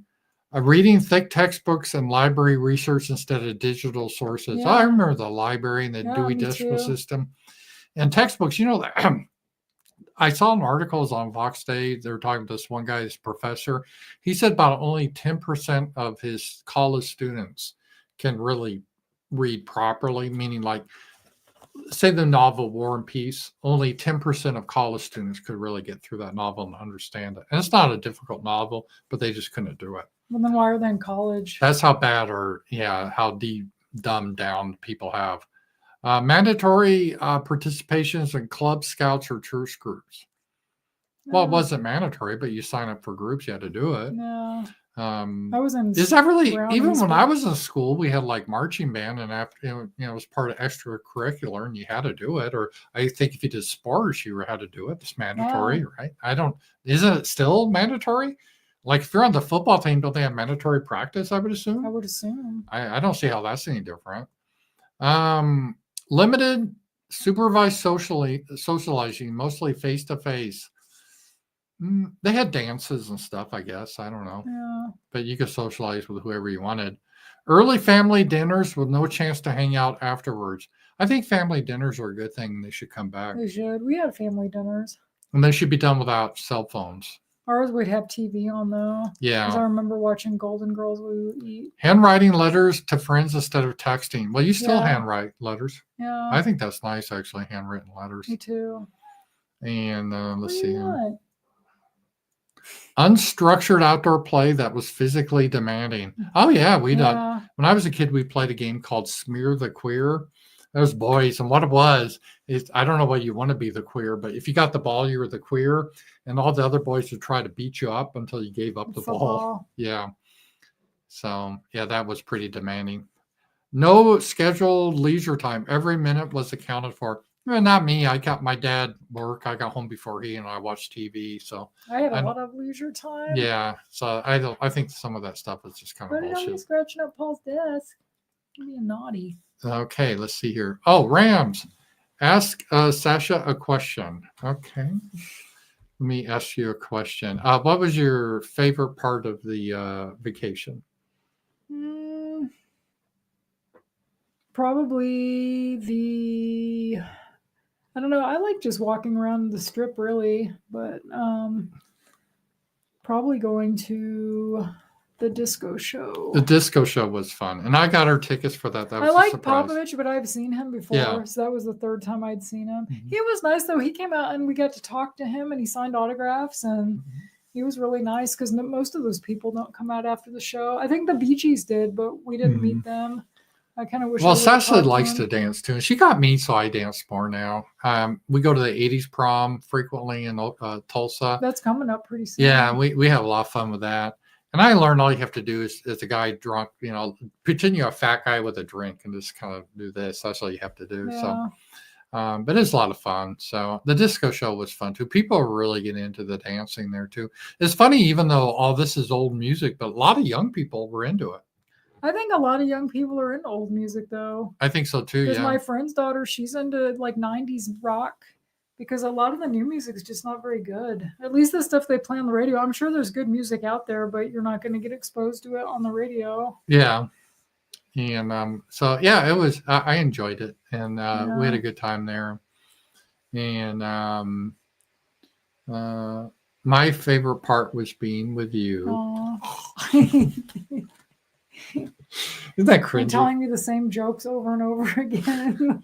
Reading thick textbooks and library research instead of digital sources. Yeah. I remember the library and the Yeah, Dewey me Decimal too. System. And textbooks, I saw an article on Vox Day. They were talking to this one guy, this professor. He said about only 10% of his college students can really read properly, meaning like, say the novel War and Peace, only 10% of college students could really get through that novel and understand it. And it's not a difficult novel, but they just couldn't do it. Well, then why are they in college? That's how bad how dumbed down people have. Mandatory participations in club, scouts, or church groups. Well, it wasn't mandatory, but you sign up for groups, you had to do it. No. I I was in. Is that really, even Brownies, when but- I was in school, we had like marching band, and after, it was part of extracurricular and you had to do it. Or I think if you did sports, you had to do it. It's mandatory, right? Isn't it still mandatory? Like if you're on the football team, don't they have mandatory practice? I would I assume. would assume. I don't see how that's any different. Limited supervised socializing, mostly face to face. They had dances and stuff, I guess. I don't know. Yeah. But you could socialize with whoever you wanted. Early family dinners with no chance to hang out afterwards. I think family dinners are a good thing. They should come back. They should. We had family dinners. And they should be done without cell phones. Ours would have TV on though. Because I Yeah. remember watching Golden Girls when we would eat. Handwriting letters to friends instead of texting. Well, you still Yeah. handwrite letters. Yeah. I think that's nice, actually, handwritten letters. Me too. And let's What do see. you want? Unstructured outdoor play that was physically demanding. Oh, yeah. When I was a kid, we played a game called Smear the Queer. Those boys, and what it was is, I don't know why you want to be the queer, but if you got the ball, you were the queer, and all the other boys would try to beat you up until you gave up the ball. Yeah. So yeah, that was pretty demanding. No scheduled leisure time. Every minute was accounted for. Well, not me. I got my dad work. I got home before he, and I watched TV. So I had a lot of leisure time. yeah. So I think some of that stuff is just kind of But I'm bullshit. scratching up Paul's desk. I'm being naughty. Okay, let's see here. Oh, Rams. Ask Sacha a question. Okay. Let me ask you a question. What was your favorite part of the vacation? Probably I don't know. I like just walking around the strip, really, but probably going to the disco show. The disco show was fun, and I got our tickets for that. That was I like a surprise. Popovich, but I've seen him before, Yeah. so that was the third time I'd seen him. Mhm. He was nice though. He came out and we got to talk to him, and he signed autographs, and he was really nice because most of those people don't come out after the show. I think the Bee Gees did, but we didn't meet them. I kind of wish. Well, I would've Sacha talked likes him. to dance too, and she got me, so I dance more now. We go to the '80s prom frequently in Tulsa. That's coming up pretty soon. Yeah, we have a lot of fun with that. And I learned all you have to do is, as a guy drunk, pretend you're a fat guy with a drink and just kind of do this. That's all you have to do. Yeah. So, but it's a lot of fun. So the disco show was fun too. People are really getting into the dancing there too. It's funny, even though all this is old music, but a lot of young people were into it. I think a lot of young people are into old music though. I think so too. Because Yeah. my friend's daughter, she's into like 90s rock because a lot of the new music is just not very good. At least the stuff they play on the radio. I'm sure there's good music out there, but you're not going to get exposed to it on the radio. Yeah. And so, yeah, it was, I enjoyed it, and we had a good time there. And my favorite part was being with you. Isn't that cringy? And telling me the same jokes over and over again.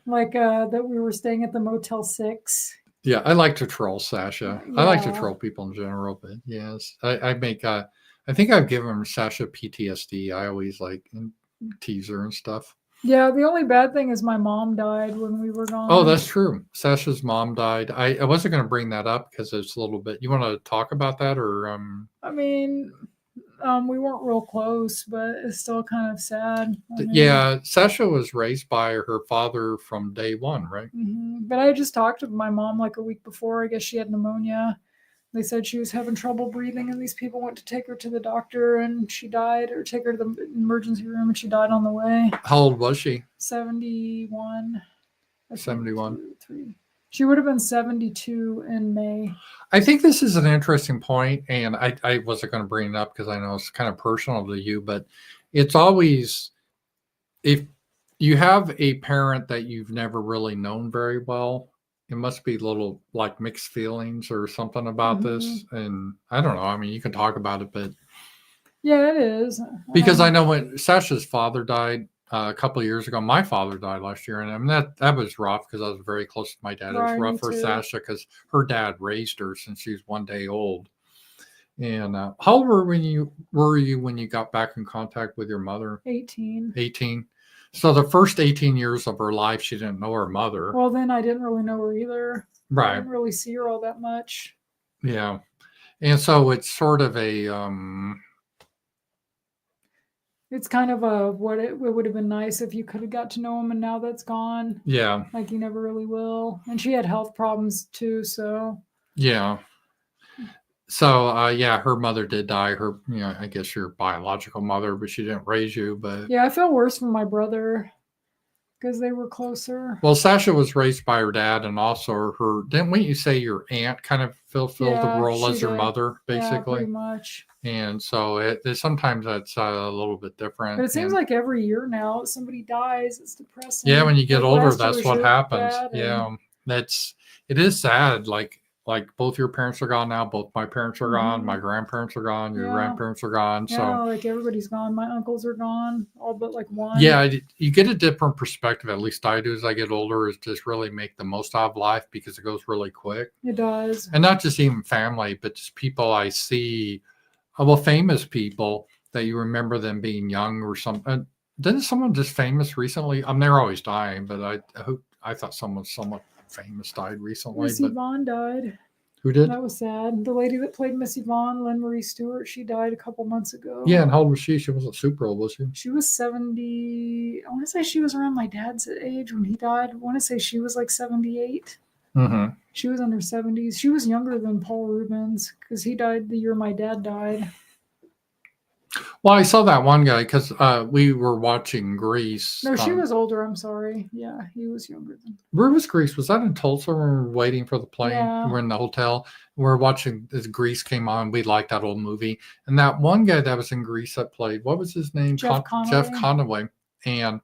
like that we were staying at the Motel 6. Yeah, I like to troll Sacha. I like to Yeah. troll people in general, but yes, I make, I think I've given Sacha PTSD. I always like tease her and stuff. Yeah, the only bad thing is my mom died when we were gone. Oh, that's true. Sacha's mom died. I wasn't going to bring that up because it's a little bit. You want to talk about that, or? I mean, we weren't real close, but it's still kind of sad. I mean, Yeah, Sacha was raised by her father from day one, right? But I just talked to my mom like a week before. I guess she had pneumonia. They said she was having trouble breathing, and these people went to take her to the doctor, and she died, or take her to the emergency room, and she died on the way. How old was she? 71. I think 71. 2, 3. She would have been 72 in May. I think this is an interesting point, and I wasn't going to bring it up because I know it's kind of personal to you, but it's always, if you have a parent that you've never really known very well, it must be little like mixed feelings or something about this. And I don't know. I mean, you can talk about it, but Yeah, it is. because I know when Sasha's father died a couple of years ago, my father died last year, and I mean that was rough because I was very close to my dad. It was Right, me rough for too. Sasha because her dad raised her since she was 1 day old. And how old were you when you got back in contact with your mother? 18. 18. So the first 18 years of her life, she didn't know her mother. Well, then I didn't really know her either. I Right. didn't really see her all that much. Yeah. And so it's sort of a It's kind of a what it would have been nice if you could have got to know him, and now that's gone. yeah. Like you never really will. And she had health problems too, so Yeah. So yeah, her mother did die. Her, I guess your biological mother, but she didn't raise you. But yeah, I feel worse for my brother because they were closer. well, Sasha was raised by her dad, and also her. Didn't you say your aunt kind of fulfilled the role she as your did. mother, Yeah, basically? pretty much. And so sometimes that's a little bit different. But it seems and, like every year now somebody dies. It's depressing. yeah, when you get Like older, last year that's was what your happens. dad, and Yeah, it is sad. Like both your parents are gone now. Both my parents are gone. My grandparents are gone. Your Yeah. grandparents are gone. yeah, So like everybody's gone. My uncles are gone, all but like one. yeah, you get a different perspective. At least I do as I get older. Is just really make the most out of life because it goes really quick. It does. And not just even family, but just people I see. Well, famous people that you remember them being young or something. Didn't someone just famous recently? They're always dying, but I thought someone somewhat famous died recently. Miss But Yvonne died. who did? That was sad. The lady that played Miss Yvonne, Lynn Marie Stewart, she died a couple months ago. Yeah, and how old was she? She wasn't super old, was she? She was 70. I want to say she was around my dad's age when he died. I want to say she was like 78. Mm-hmm. She was in her 70s. She was younger than Paul Rubens because he died the year my dad died. Well, I saw that one guy because we were watching Grease. No, she was older. I'm sorry. Yeah, he was younger than. Where was Grease? Was that in Tulsa when we were waiting for the plane? Yeah. We're in the hotel. We're watching as Grease came on. We liked that old movie. And that one guy that was in Grease that played, what was his name? Jeff Conaway. Jeff Conaway. And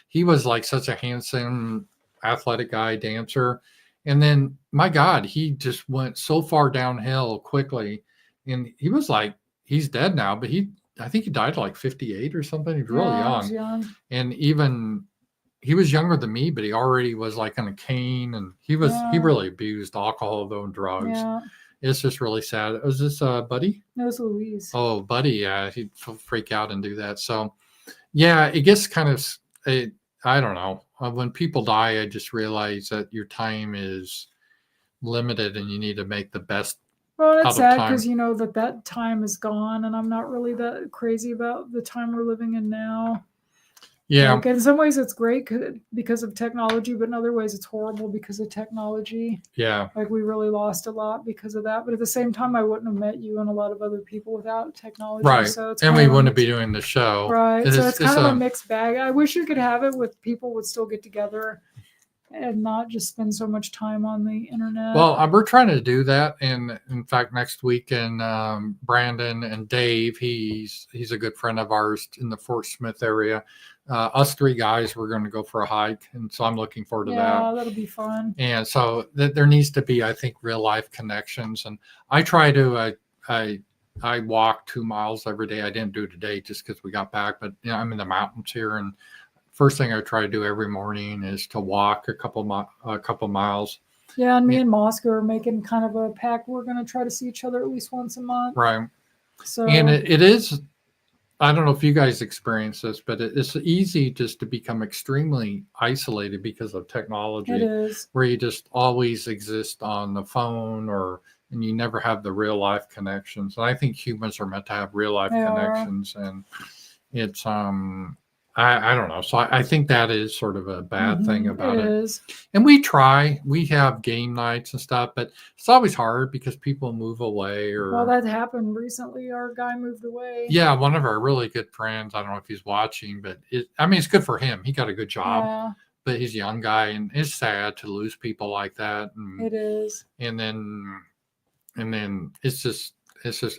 he was like such a handsome, athletic guy, dancer. And then, my God, he just went so far downhill quickly. And he was like, he's dead now, but I think he died at like 58 or something. He was really Yeah, young. he was young. And even he was younger than me, but he already was like on a cane, and he really abused alcohol though and drugs. Yeah. It's just really sad. Was this Buddy? No, it was Louise. Oh, Buddy, yeah, he'd freak out and do that. So yeah, it gets kind of I don't know. When people die, I just realize that your time is limited and you need to make the best. Well, it's sad because you know that time is gone, and I'm not really that crazy about the time we're living in now. Yeah. Like in some ways it's great because of technology, but in other ways it's horrible because of technology. Yeah. Like we really lost a lot because of that. But at the same time, I wouldn't have met you and a lot of other people without technology. Right. So it's and we wouldn't be doing the show. Right. So it's kind of a mixed bag. I wish you could have it with people would still get together and not just spend so much time on the internet. Well, we're trying to do that. And in fact, next weekend, Brandon and Dave, he's a good friend of ours in the Fort Smith area. Us three guys, we're going to go for a hike. And so I'm looking forward to that. Yeah, that'll be fun. And so there needs to be, I think, real life connections. And I try to, I walk 2 miles every day. I didn't do it today just because we got back, but I'm in the mountains here. And first thing I try to do every morning is to walk a couple miles. Yeah, and me and Moscow are making kind of a pact. We're going to try to see each other at least once a month. Right. So, and it is, I don't know if you guys experience this, but it's easy just to become extremely isolated because of technology. It is. Where you just always exist on the phone and you never have the real life connections. And I think humans are meant to have real life connections. And it's, I don't know. So I think that is sort of a bad thing about it. It is. And we have game nights and stuff, but it's always hard because people move away Well, that happened recently. Our guy moved away. Yeah, one of our really good friends, I don't know if he's watching, but it's good for him. He got a good job. Yeah. but he's a young guy, and it's sad to lose people like that. It is. And then it's just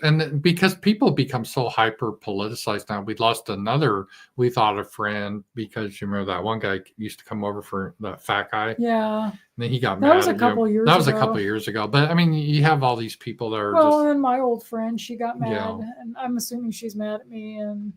and because people become so hyper politicized now. We lost another, we thought, a friend, because you remember that one guy used to come over for the fat guy. Yeah. And then he got That mad. was a couple years ago. That was a couple years ago. But I mean, you have all these people that are well, and my old friend, she got mad, Yeah. and I'm assuming she's mad at me, and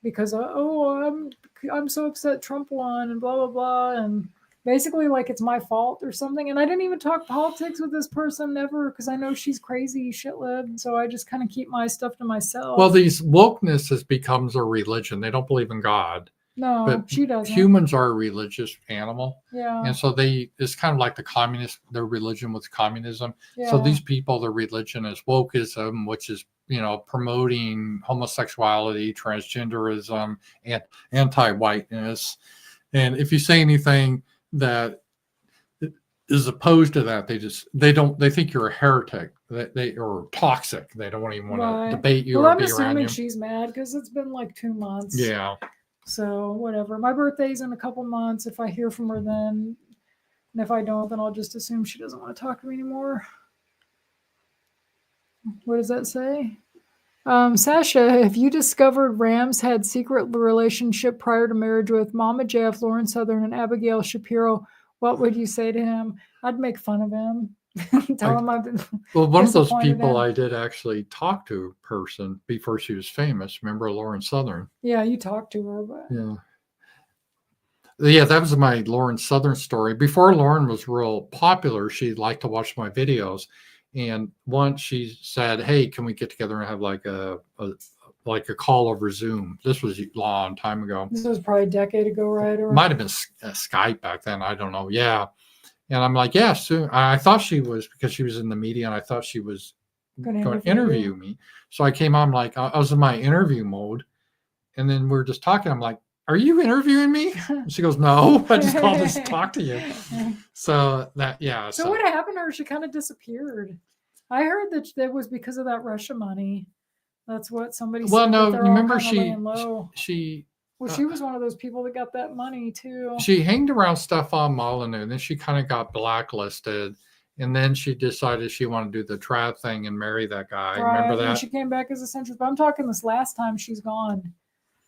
because I'm so upset Trump won, and blah blah blah, and basically like it's my fault or something. And I didn't even talk politics with this person ever, because I know she's crazy shitlib. So I just kind of keep my stuff to myself. Well, these wokeness has becomes a religion. They don't believe in God. No, but she doesn't. Humans are a religious animal. Yeah. And so it's kind of like the communist, their religion was communism. Yeah. So these people, their religion is wokeism, which is, promoting homosexuality, transgenderism, and anti-whiteness. And if you say anything that is opposed to that, they think you're a heretic. They are toxic. They don't even want to debate you or I'm be around assuming you. she's mad because it's been like 2 months. Yeah. So whatever. My birthday's in a couple months. If I hear from her then, and if I don't, then I'll just assume she doesn't want to talk to me anymore. What does that say? Sacha, if you discovered Rams had secret relationship prior to marriage with Mama Jeff, Lauren Southern, and Abigail Shapiro, what would you say to him? I'd make fun of him. Tell him I've been. Well, one of those people I did actually talk to in person before she was famous. Remember Lauren Southern? Yeah, you talked to her, but yeah, that was my Lauren Southern story. Before Lauren was real popular, she liked to watch my videos, and once she said, "Hey, can we get together and have like a call over Zoom?" This was a long time ago. This was probably a decade ago, right? Or might have been Skype back then. I don't know. Yeah. And I'm like, yeah, soon. I thought she was, because she was in the media, and I thought she was going to interview me. So I came on, like, I was in my interview mode. And then we're just talking. I'm like, are you interviewing me? And she goes, no, I just called to talk to you. So that. So what happened to her? She kind of disappeared. I heard that it was because of that Russia money. That's what somebody said. Well, no, remember she Well, she was one of those people that got that money too. She hanged around Stefan Molyneux, and then she kind of got blacklisted, and then she decided she wanted to do the trad thing and marry that guy. Right. Remember that? And she came back as a centrist. But I'm talking this last time she's gone,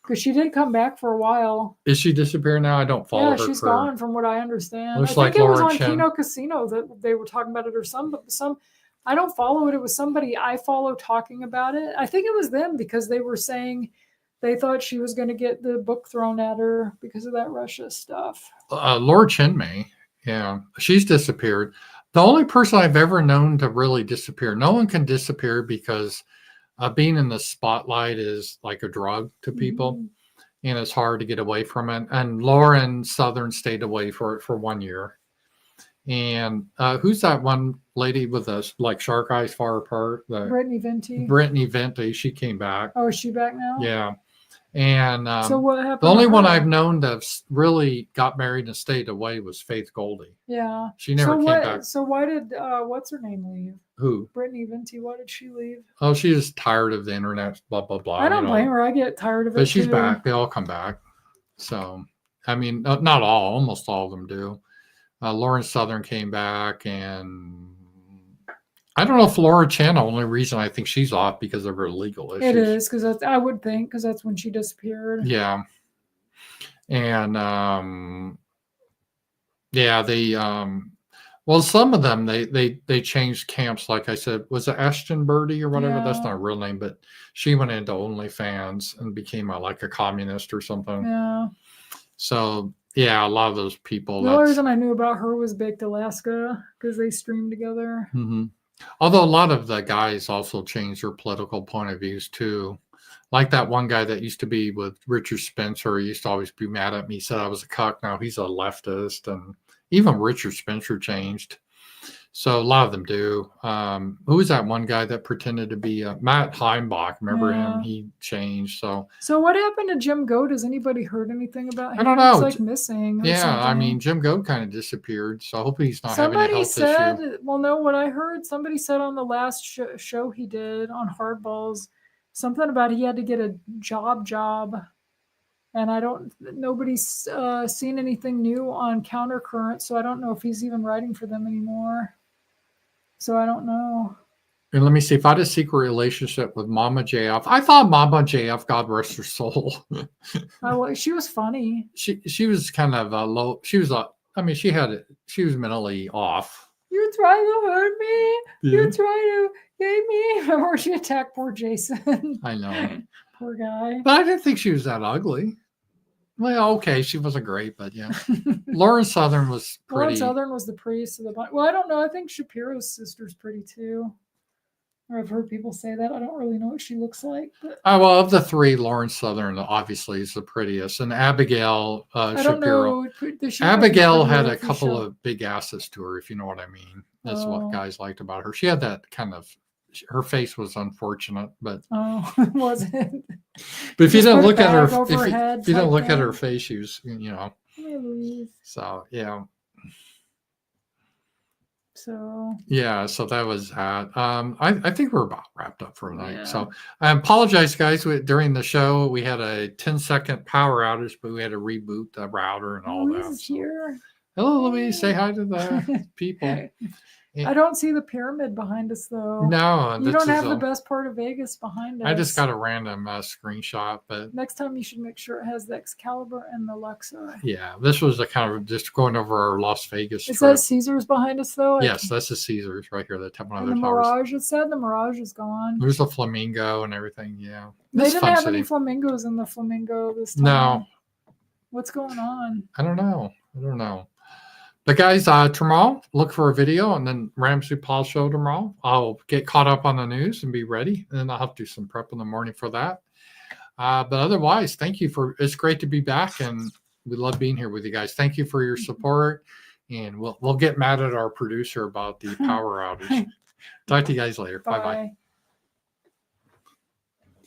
because she did come back for a while. Is she disappeared now? I don't follow her. Yeah, she's gone, from what I understand. Looks I think like it was Laura on Chen. Kino Casino that they were talking about it, or some. I don't follow it. It was somebody I follow talking about it. I think it was them, because they were saying they thought she was going to get the book thrown at her because of that Russia stuff. Laura Chen may. Yeah, she's disappeared. The only person I've ever known to really disappear. No one can disappear, because being in the spotlight is like a drug to people, and it's hard to get away from it. And Lauren Southern stayed away for 1 year. And who's that one lady with us, like shark eyes far apart? Brittany Venti. Brittany Venti. She came back. Oh, is she back now? Yeah. And so what happened? The only one I've known that really got married and stayed away was Faith Goldie. Yeah. She never came back. So why did what's her name leave? Who? Brittany Venti. Why did she leave? Oh, she was tired of the internet. Blah blah blah. I don't blame her. I get tired of it. But she's too. back. They all come back. So, I mean, not all. Almost all of them do. Lauren Southern came back, and I don't know if Laura Chen. The only reason I think she's off because of her legal issues. It is, because I would think, because that's when she disappeared. Yeah, and they well, some of them they changed camps. Like I said, was it Ashton Birdie or whatever? Yeah. That's not a real name, but she went into OnlyFans and became like a communist or something. Yeah. So yeah, a lot of those people. The only reason I knew about her was Baked Alaska, because they streamed together. Mm-hmm. Although a lot of the guys also changed their political point of views too. Like that one guy that used to be with Richard Spencer, he used to always be mad at me. He said I was a cuck. Now he's a leftist, and even Richard Spencer changed. So a lot of them do. Who was that one guy that pretended to be Matt Heimbach? Remember him? He changed. So what happened to Jim Goat? Has anybody heard anything about him? I don't know. It's like missing. Yeah, I mean, Jim Goat kind of disappeared. So I hope he's not having a health issue. Well, no, what I heard, somebody said on the last show he did on Hardballs, something about he had to get a job. And nobody's seen anything new on Countercurrent, so I don't know if he's even writing for them anymore. So I don't know. And let me see if I had a secret relationship with Mama JF. I thought Mama JF, God rest her soul. She was funny. She was kind of low. She was she was mentally off. You try to hurt me. Yeah. You try to get me. Remember she attacked poor Jason. I know. Poor guy. But I didn't think she was that ugly. Well, okay, she wasn't great, but yeah. Lauren Southern was pretty. Lauren Southern was the priest of the bunch. Well, I don't know. I think Shapiro's sister's pretty too. Or I've heard people say that. I don't really know what she looks like. But Well, of the three, Lauren Southern obviously is the prettiest, and Abigail Shapiro. Abigail had a couple of big asses to her, if you know what I mean. That's what guys liked about her. She had that kind of. Her face was unfortunate, but was it? But if you don't look at her, if you don't look at her face, she was, So yeah. So yeah, so that was that. I think we're about wrapped up for tonight. Yeah. So I apologize, guys. During the show, we had a 10-second power outage, but we had to reboot the router and all that. Louise here. Hello, Louise. Say hi to the people. I don't see the pyramid behind us, though. No, you don't have the best part of Vegas behind us. I just got a random screenshot, but next time you should make sure it has the Excalibur and the Luxor. Yeah, this was a kind of just going over our Las Vegas. Is that Caesars behind us, though? Yes, that's the Caesars right here. The top one of the Mirage. It said the Mirage is gone. There's a flamingo and everything. Yeah, they didn't have any flamingos in the flamingo this time. No. What's going on? I don't know. But guys, tomorrow, look for a video, and then Ramsey Paul show tomorrow. I'll get caught up on the news and be ready, and then I'll have to do some prep in the morning for that. But otherwise, thank you it's great to be back, and we love being here with you guys. Thank you for your support, and we'll get mad at our producer about the power outage. Talk to you guys later. Bye-bye.